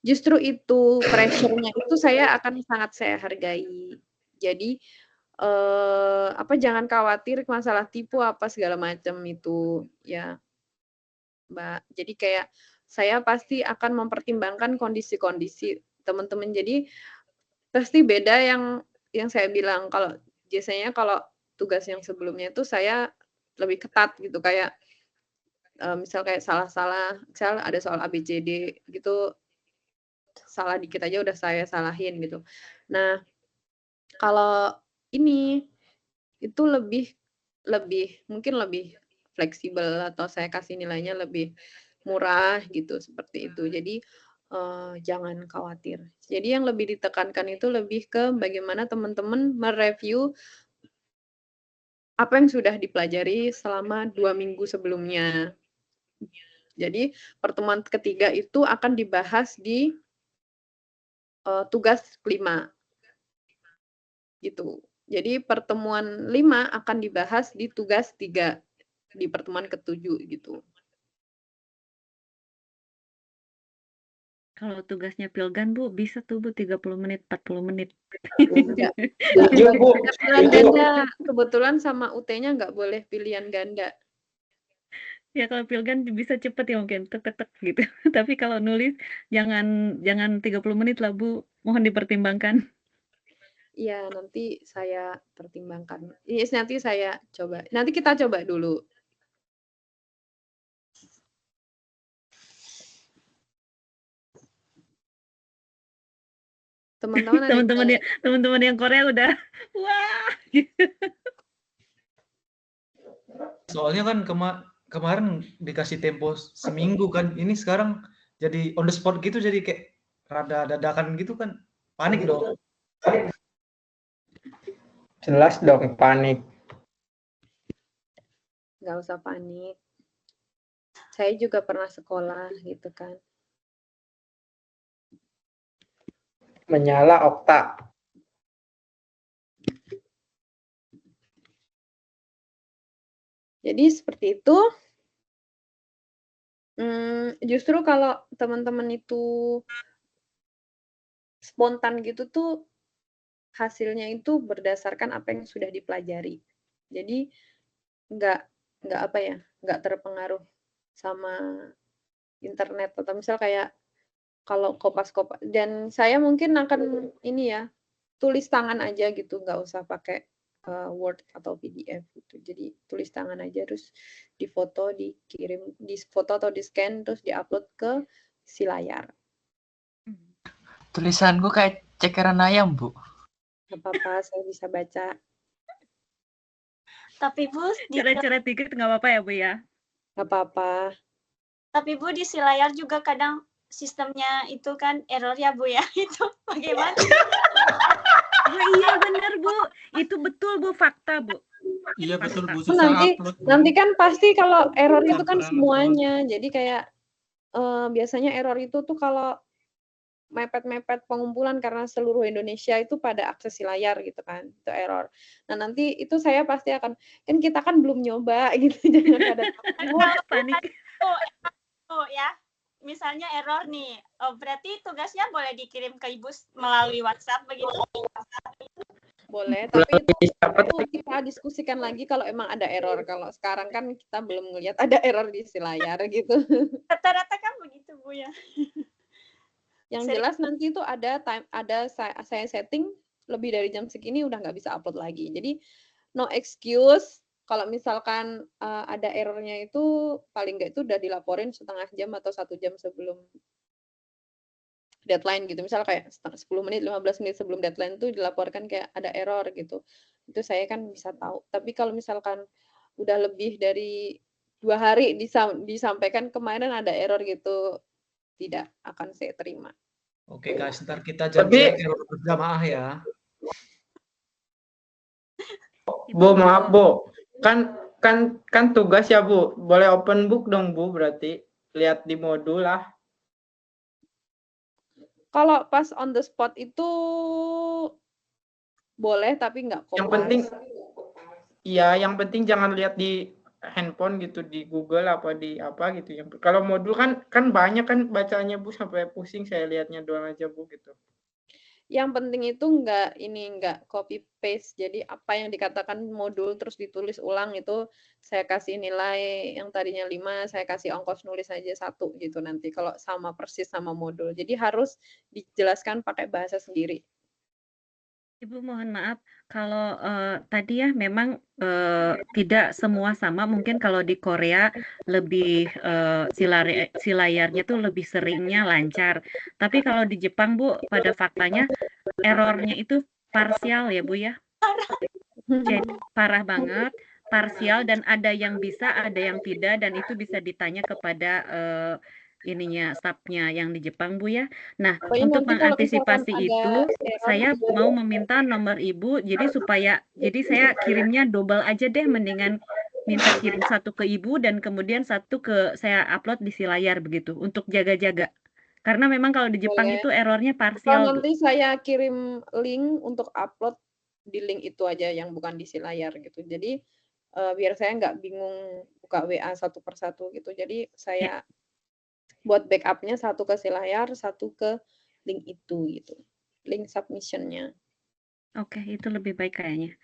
Justru itu pressure-nya itu sangat saya hargai. Jadi jangan khawatir masalah tipu apa segala macam itu ya, Mbak. Jadi kayak saya pasti akan mempertimbangkan kondisi-kondisi teman-teman. Jadi pasti beda yang saya bilang biasanya kalau tugas yang sebelumnya itu saya lebih ketat gitu kayak misal kayak salah-salah, misal ada soal ABCD gitu, salah dikit aja udah saya salahin gitu. Nah, kalau ini itu mungkin lebih fleksibel atau saya kasih nilainya lebih murah gitu, seperti itu. Jadi jangan khawatir. Jadi yang lebih ditekankan itu lebih ke bagaimana teman-teman mereview apa yang sudah dipelajari selama 2 minggu sebelumnya. Jadi pertemuan ketiga itu akan dibahas di tugas 5 gitu. Jadi pertemuan 5 akan dibahas di tugas 3 di pertemuan ke-7 gitu. Kalau tugasnya Pilgan Bu, bisa tuh Bu 30 menit, 40 menit. Enggak. Enggak boleh pilihan ganda. Kebetulan sama UT-nya nggak boleh pilihan ganda. Ya kalau Pilgan bisa cepet ya mungkin, tek gitu. Tapi kalau nulis jangan 30 menit lah Bu, mohon dipertimbangkan. Iya, nanti saya pertimbangkan. Yes, nanti saya coba. Nanti kita coba dulu. Teman-teman yang Korea udah wah. Soalnya kan kemarin dikasih tempo seminggu kan, ini sekarang jadi on the spot gitu, jadi kayak rada dadakan gitu kan, panik dong. Jelas dong panik. Nggak usah panik. Saya juga pernah sekolah gitu kan. Menyala Okta. Jadi seperti itu. Justru kalau teman-teman itu spontan gitu tuh hasilnya itu berdasarkan apa yang sudah dipelajari. Jadi nggak terpengaruh sama internet atau misal kayak kalau kopas-kopas. Dan saya mungkin akan ini ya, tulis tangan aja gitu, nggak usah pakai Word atau PDF gitu. Jadi tulis tangan aja, terus difoto, dikirim, difoto atau di-scan, terus diupload ke si layar. Tulisanku kayak cekeran ayam, Bu. Nggak apa-apa, saya bisa baca. Tapi Bu, coret-coret dikit nggak apa-apa ya Bu ya? Nggak apa-apa. Tapi Bu, di si layar juga kadang sistemnya itu kan error ya Bu ya, itu bagaimana? Oh iya benar Bu, itu betul Bu, fakta Bu. Iya betul Bu. Nanti kan pasti kalau error itu kan semuanya, jadi kayak biasanya error itu tuh kalau mepet-mepet pengumpulan karena seluruh Indonesia itu pada akses layar gitu kan, itu error. Nah nanti itu saya pasti akan, kan kita kan belum nyoba gitu, jangan ada panik. Oh ya, misalnya error nih, berarti tugasnya boleh dikirim ke Ibu melalui WhatsApp begitu? Boleh, tapi itu kita diskusikan lagi kalau emang ada error. Kalau sekarang kan kita belum ngelihat ada error di si layar gitu. Rata-rata kan begitu Bu ya. Yang Sering. jelas nanti itu ada saya setting lebih dari jam segini udah nggak bisa upload lagi. Jadi no excuse. Kalau misalkan ada errornya itu paling nggak itu udah dilaporin setengah jam atau 1 jam sebelum deadline gitu. Misal kayak 10 menit, 15 menit sebelum deadline tuh dilaporkan kayak ada error gitu. Itu saya kan bisa tahu. Tapi kalau misalkan udah lebih dari 2 hari disampaikan kemarin ada error gitu, tidak akan saya terima. Oke guys, ntar kita Tapi- janjian error berjamaah ya. Bu, maaf Bu, kan tugas ya Bu, boleh open book dong Bu, berarti lihat di modul lah. Kalau pas on the spot itu boleh tapi nggak Yang kopas. penting, iya, yang penting jangan lihat di handphone gitu, di Google apa di apa gitu. Kalau modul kan banyak kan bacanya Bu, sampai pusing saya lihatnya doang aja Bu gitu. Yang penting itu nggak copy paste. Jadi apa yang dikatakan modul terus ditulis ulang itu saya kasih nilai yang tadinya 5, saya kasih ongkos nulis aja 1 gitu nanti kalau sama persis sama modul. Jadi harus dijelaskan pakai bahasa sendiri. Ibu mohon maaf, kalau tadi ya memang tidak semua sama. Mungkin kalau di Korea lebih si layarnya tuh lebih seringnya lancar. Tapi kalau di Jepang Bu, pada faktanya errornya itu parsial ya Bu ya. Jadi parah banget, parsial dan ada yang bisa, ada yang tidak dan itu bisa ditanya kepada stafnya yang di Jepang Bu ya. Nah, Pokoknya untuk nanti kalau misalkan mengantisipasi ada itu error saya mau meminta nomor Ibu jadi saya kirimnya double aja deh, mendingan minta kirim 1 ke Ibu dan kemudian 1 ke saya upload di si layar begitu untuk jaga-jaga. Karena memang kalau di Jepang boleh. itu errornya Atau parsial Bu. nanti saya kirim link untuk upload di link itu aja yang bukan di si layar gitu. Jadi biar saya nggak bingung buka WA satu persatu gitu. Jadi saya buat backup-nya 1 ke si layar, 1 ke link itu gitu. Link submission-nya. Oke, itu lebih baik kayaknya.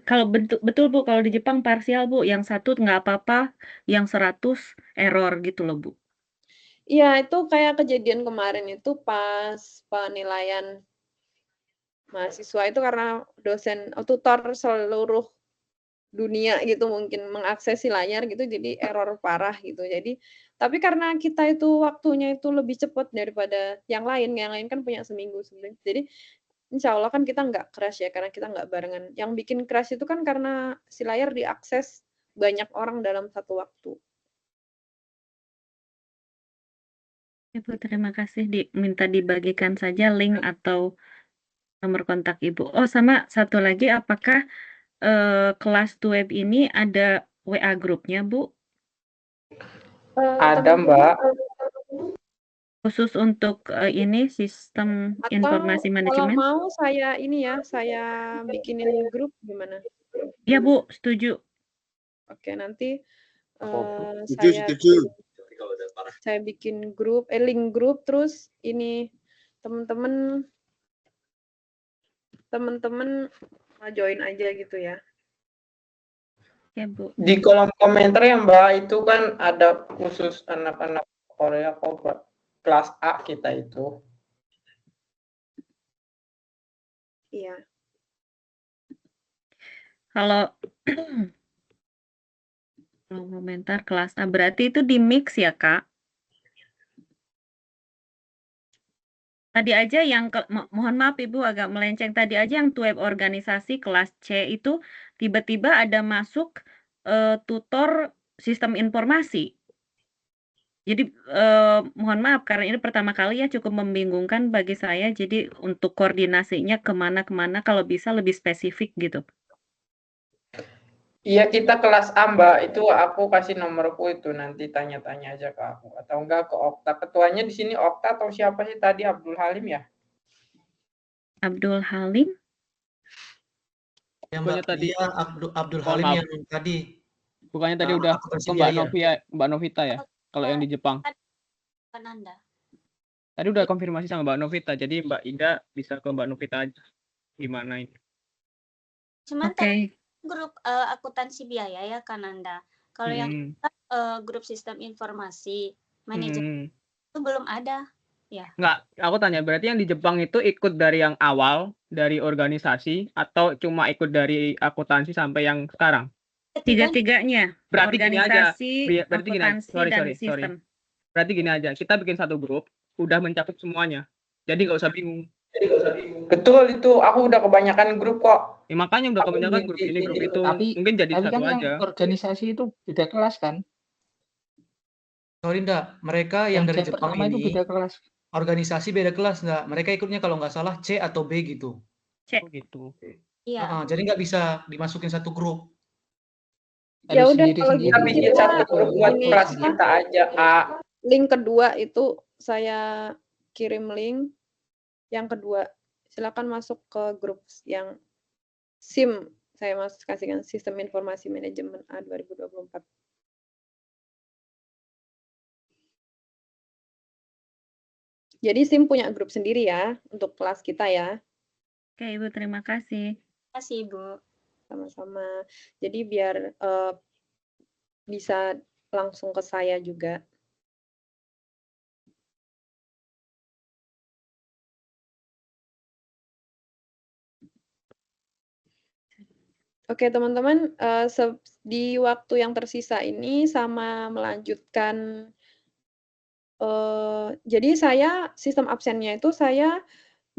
Kalau betul Bu, kalau di Jepang parsial Bu, yang 1 nggak apa-apa, yang 100 error gitu loh Bu. Iya, itu kayak kejadian kemarin itu pas penilaian mahasiswa itu karena dosen tutor seluruh dunia gitu mungkin mengakses si layar gitu jadi error parah gitu. Jadi tapi karena kita itu waktunya itu lebih cepat daripada yang lain kan punya seminggu sebenarnya. Jadi insya Allah kan kita nggak crash ya karena kita nggak barengan. Yang bikin crash itu kan karena si layar diakses banyak orang dalam satu waktu. Ibu terima kasih minta dibagikan saja link atau nomor kontak Ibu. Oh sama satu lagi, apakah kelas web ini ada WA grupnya Bu? Ada Mbak. Khusus untuk ini sistem Atau informasi kalau manajemen? mau saya saya bikinin grup gimana? Iya Bu, setuju. Oke nanti saya bikin grup, link grup terus ini teman-teman join aja gitu ya. Ya Bu. Di kolom komentar ya Mbak, itu kan ada khusus anak-anak Korea kelas A kita itu. Iya. Kalau komentar kelas A berarti itu di mix ya Kak? Tadi aja yang mohon maaf Ibu agak melenceng, tadi aja yang web organisasi kelas C itu tiba-tiba ada masuk tutor sistem informasi. Jadi mohon maaf karena ini pertama kali ya cukup membingungkan bagi saya. Jadi untuk koordinasinya kemana-kemana kalau bisa lebih spesifik gitu. Iya kita kelas A Mbak, itu aku kasih nomorku itu nanti tanya-tanya aja ke aku atau enggak ke Okta. Ketuanya di sini Okta atau siapa sih tadi, Abdul Halim ya? Abdul Halim? Ya Mbak, tadi ya Abdul Halim yang tadi. Bukannya tadi udah ke Mbak Novita ya? Kalau yang di Jepang. Tadi udah konfirmasi sama Mbak Novita, jadi Mbak Ida bisa ke Mbak Novita aja. Gimana ini? Cuman grup akuntansi biaya ya Kananda. Kalau yang grup sistem informasi manajemen itu belum ada. Ya. Enggak, aku tanya, berarti yang di Jepang itu ikut dari yang awal, dari organisasi, atau cuma ikut dari akuntansi sampai yang sekarang? Tiga-tiganya, Berarti gini aja, organisasi, berarti gini aja, akuntansi, dan sistem. Berarti gini aja, kita bikin satu grup, udah mencakup semuanya. Jadi nggak usah bingung. Betul itu, aku udah kebanyakan grup kok. Ya, makanya udah kebanyakan grup ini, grup itu. Mungkin jadi Tapi satu kan yang aja. organisasi itu beda kelas kan? Sorry enggak, mereka yang dari Yang Jepang pertama itu ini beda kelas. organisasi beda kelas enggak. Mereka ikutnya kalau nggak salah C atau B gitu. C. Oh gitu. Iya. Jadi nggak bisa dimasukin satu grup. Ya Harus udah kalau sendiri-sendiri. gitu Kita bikin satu grup buat ini kelas apa, kita aja, Kak. link kedua itu saya kirim link yang kedua. Silakan masuk ke grup yang SIM. Saya kasihkan Sistem Informasi Manajemen A 2024. Jadi SIM punya grup sendiri ya untuk kelas kita ya. Oke, Ibu, terima kasih. Terima kasih, Ibu. Sama-sama. Jadi biar bisa langsung ke saya juga. Oke teman-teman, di waktu yang tersisa ini sama melanjutkan, jadi saya sistem absennya itu saya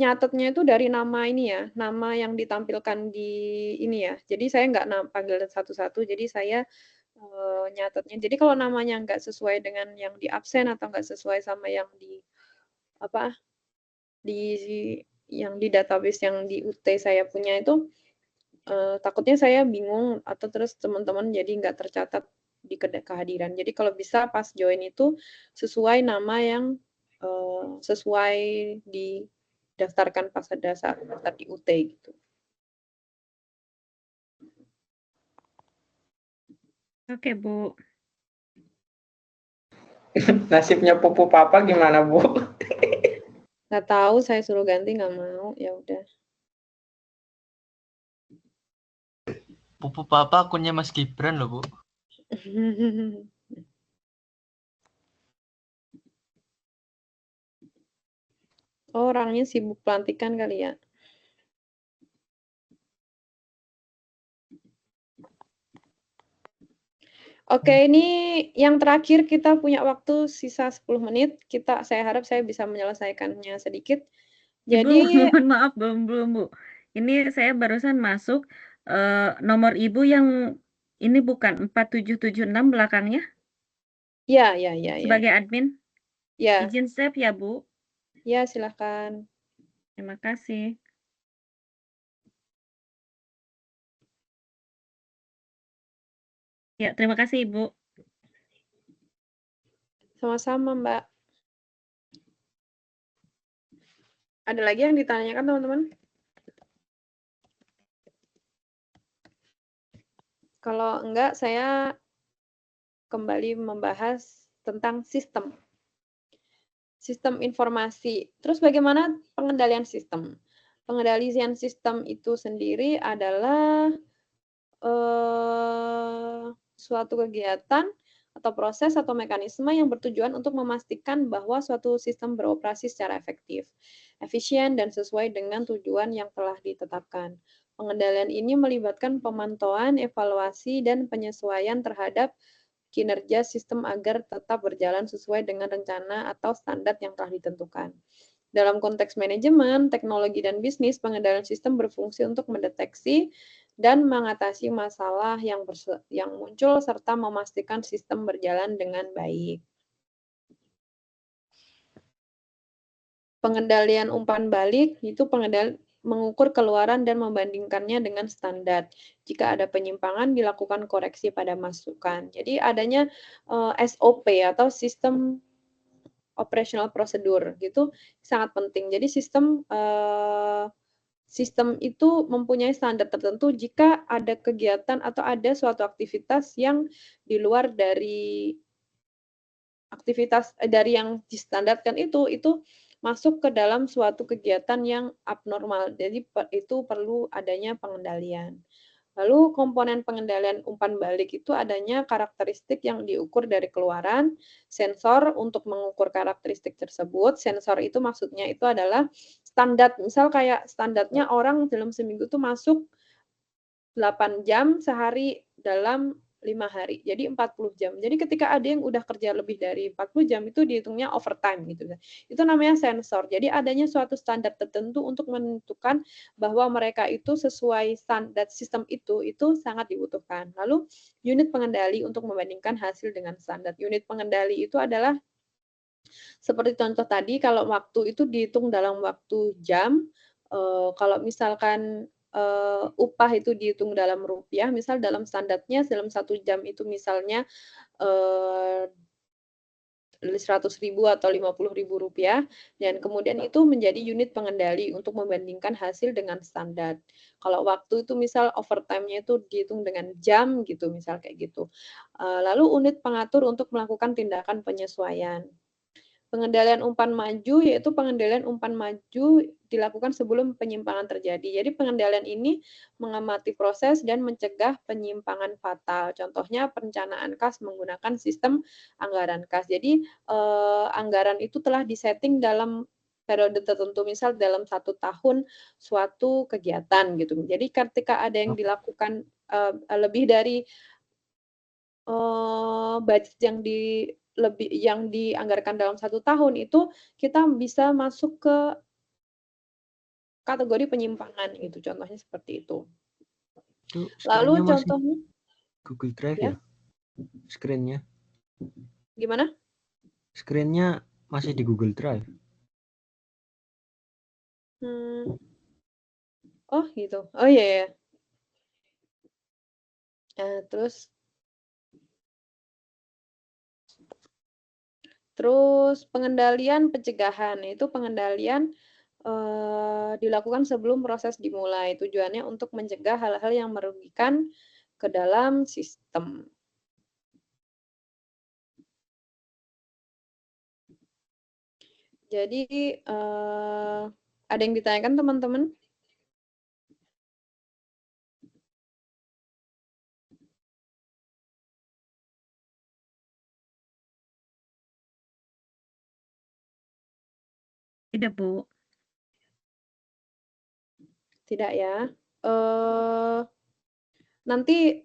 nyatetnya itu dari nama ini ya, nama yang ditampilkan di ini ya. Jadi saya nggak panggil satu-satu, jadi saya nyatetnya. Jadi kalau namanya nggak sesuai dengan yang di absen atau nggak sesuai sama yang di apa, yang di database yang di UT saya punya itu, takutnya saya bingung atau terus teman-teman jadi nggak tercatat di kehadiran. Jadi kalau bisa pas join itu sesuai nama yang sesuai didaftarkan pas ada saat daftar di UT gitu. Oke, Bu. Nasibnya pupu papa gimana, Bu? Nggak tahu, saya suruh ganti nggak mau, ya udah. Pupu papa akunnya Mas Gibran loh, Bu. Oh, orangnya sibuk pelantikan kali ya. Oke, ini yang terakhir kita punya waktu sisa 10 menit. Saya harap saya bisa menyelesaikannya sedikit. Jadi Ibu, mohon maaf belum, Bu. Ini saya barusan masuk nomor Ibu yang ini bukan 4776 belakangnya? Ya. Sebagai admin? Ya. Izin save ya, Bu. Ya, silakan. Terima kasih. Ya, terima kasih, Ibu. Sama-sama, Mbak. Ada lagi yang ditanyakan, teman-teman? Kalau enggak, saya kembali membahas tentang sistem. Sistem informasi. Terus bagaimana pengendalian sistem? Pengendalian sistem itu sendiri adalah suatu kegiatan atau proses atau mekanisme yang bertujuan untuk memastikan bahwa suatu sistem beroperasi secara efektif, efisien, dan sesuai dengan tujuan yang telah ditetapkan. Pengendalian ini melibatkan pemantauan, evaluasi, dan penyesuaian terhadap kinerja sistem agar tetap berjalan sesuai dengan rencana atau standar yang telah ditentukan. Dalam konteks manajemen, teknologi, dan bisnis, pengendalian sistem berfungsi untuk mendeteksi dan mengatasi masalah yang muncul serta memastikan sistem berjalan dengan baik. Pengendalian umpan balik itu mengukur keluaran dan membandingkannya dengan standar. Jika ada penyimpangan, dilakukan koreksi pada masukan. Jadi adanya SOP atau sistem operational procedure gitu sangat penting. Jadi sistem itu mempunyai standar tertentu jika ada kegiatan atau ada suatu aktivitas yang di luar dari aktivitas dari yang distandarkan itu masuk ke dalam suatu kegiatan yang abnormal. Jadi itu perlu adanya pengendalian. Lalu komponen pengendalian umpan balik itu adanya karakteristik yang diukur dari keluaran, sensor untuk mengukur karakteristik tersebut. Sensor itu maksudnya itu adalah standar, misal kayak standarnya orang dalam seminggu tuh masuk 8 jam sehari dalam 5 hari, jadi 40 jam. Jadi ketika ada yang udah kerja lebih dari 40 jam itu dihitungnya overtime gitu. Itu namanya sensor. Jadi adanya suatu standar tertentu untuk menentukan bahwa mereka itu sesuai standar sistem itu sangat dibutuhkan. Lalu unit pengendali untuk membandingkan hasil dengan standar. Unit pengendali itu adalah seperti contoh tadi, kalau waktu itu dihitung dalam waktu jam, kalau misalkan upah itu dihitung dalam rupiah, misal dalam standarnya dalam 1 jam itu misalnya 100.000 atau Rp50.000 dan kemudian itu menjadi unit pengendali untuk membandingkan hasil dengan standar. Kalau waktu itu misal overtime-nya itu dihitung dengan jam gitu, misal kayak gitu. Lalu unit pengatur untuk melakukan tindakan penyesuaian. Pengendalian umpan maju, yaitu pengendalian umpan maju dilakukan sebelum penyimpangan terjadi. Jadi pengendalian ini mengamati proses dan mencegah penyimpangan fatal. Contohnya perencanaan kas menggunakan sistem anggaran kas. Jadi anggaran itu telah disetting dalam periode tertentu, misal dalam 1 tahun suatu kegiatan gitu. Jadi ketika ada yang dilakukan lebih dari budget yang dianggarkan dalam 1 tahun itu kita bisa masuk ke kategori penyimpangan gitu, contohnya seperti itu. Itu Lalu screen-nya masih contohnya Google Drive ya? ya? Screen-nya. Gimana? Screen-nya masih di Google Drive. Oh gitu. Oh iya ya. Terus pengendalian pencegahan, itu pengendalian dilakukan sebelum proses dimulai. Tujuannya untuk mencegah hal-hal yang merugikan ke dalam sistem. Jadi ada yang ditanyakan teman-teman? Tidak, Bu. Tidak ya. Nanti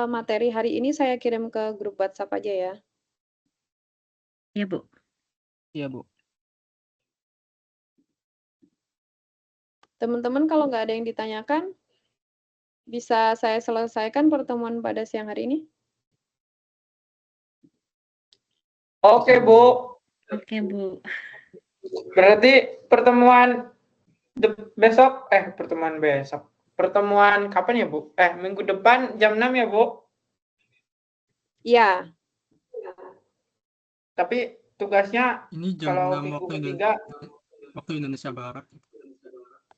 materi hari ini saya kirim ke grup WhatsApp aja ya. Iya, Bu. Iya, Bu. Teman-teman kalau nggak ada yang ditanyakan, bisa saya selesaikan pertemuan pada siang hari ini? Oke, Bu. Oke, Bu. Berarti pertemuan pertemuan kapan ya, Bu? Minggu depan jam 6 ya, Bu? Iya. Tapi tugasnya Ini jam kalau 6 minggu waktu ketiga Indonesia Barat.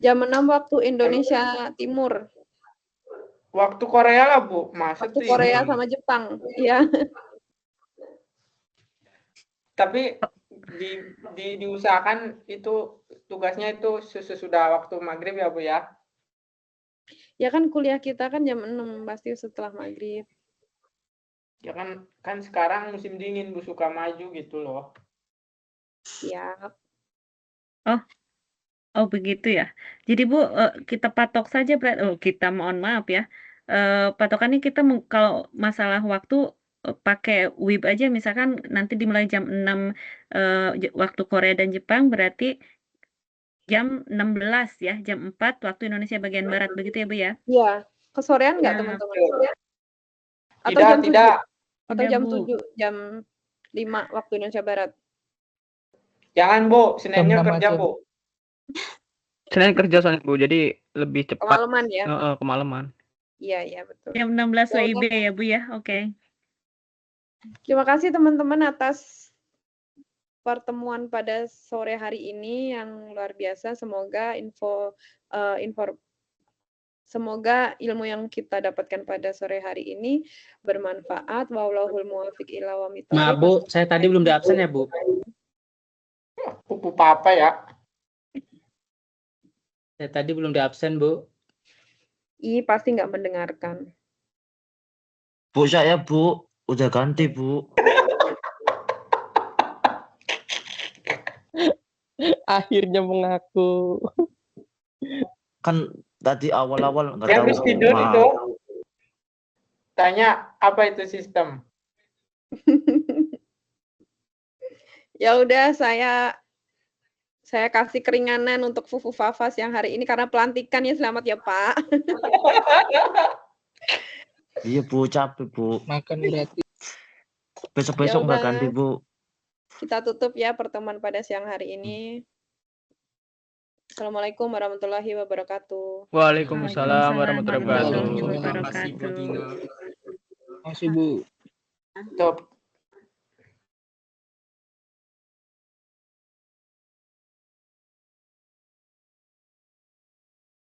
Jam 6 waktu Indonesia Timur. Waktu Korea lah, Bu. Masa Waktu Korea sama Jepang. Iya. Tapi diusahakan itu tugasnya itu sesudah waktu maghrib ya, Bu ya? Ya kan kuliah kita kan jam 6, pasti setelah maghrib. Ya kan sekarang musim dingin, Bu, suka maju gitu loh. Siap. Oh begitu ya. Jadi Bu, kita patok saja kita mohon maaf ya. Patokannya kita kalau masalah waktu pakai WIB aja, misalkan nanti dimulai jam 6 waktu Korea dan Jepang, berarti jam 16 ya, jam 4 waktu Indonesia bagian Barat, begitu ya Bu ya? Iya. Kesorean nggak teman-teman? Atau jam 7? Atau jam 7, jam 5 waktu Indonesia Barat? Jangan, Bu. Seninnya kerja, Bu. Senin kerja soalnya, Bu, jadi lebih cepat. Kemalaman ya? Kemalaman. Iya, betul. Jam 16 WIB ya, Bu ya? Oke. Terima kasih teman-teman atas pertemuan pada sore hari ini yang luar biasa. Semoga semoga ilmu yang kita dapatkan pada sore hari ini bermanfaat. Wallahul muwaffiq ila aqwamit thoriq. Maaf, Bu, saya tadi belum di absen ya, Bu. Pupu papa ya. Saya tadi belum di absen, Bu. I pasti nggak mendengarkan. Bu, saya Bu, udah ganti Bu. Akhirnya mengaku. Kan tadi awal-awal nggak Dia tahu. habis tidur Maaf. itu. Tanya apa itu sistem? Ya udah, saya kasih keringanan untuk Fufu Fafas yang hari ini karena pelantikan ya. Selamat ya Pak. Iya Bu, capek Bu. Makan gratis. Besok-besok Ya nggak udah. ganti Bu. Kita tutup ya pertemuan pada siang hari ini. Assalamualaikum warahmatullahi wabarakatuh. Waalaikumsalam warahmatullahi wabarakatuh. Terima kasih Bu Dina. Masih Bu. Stop.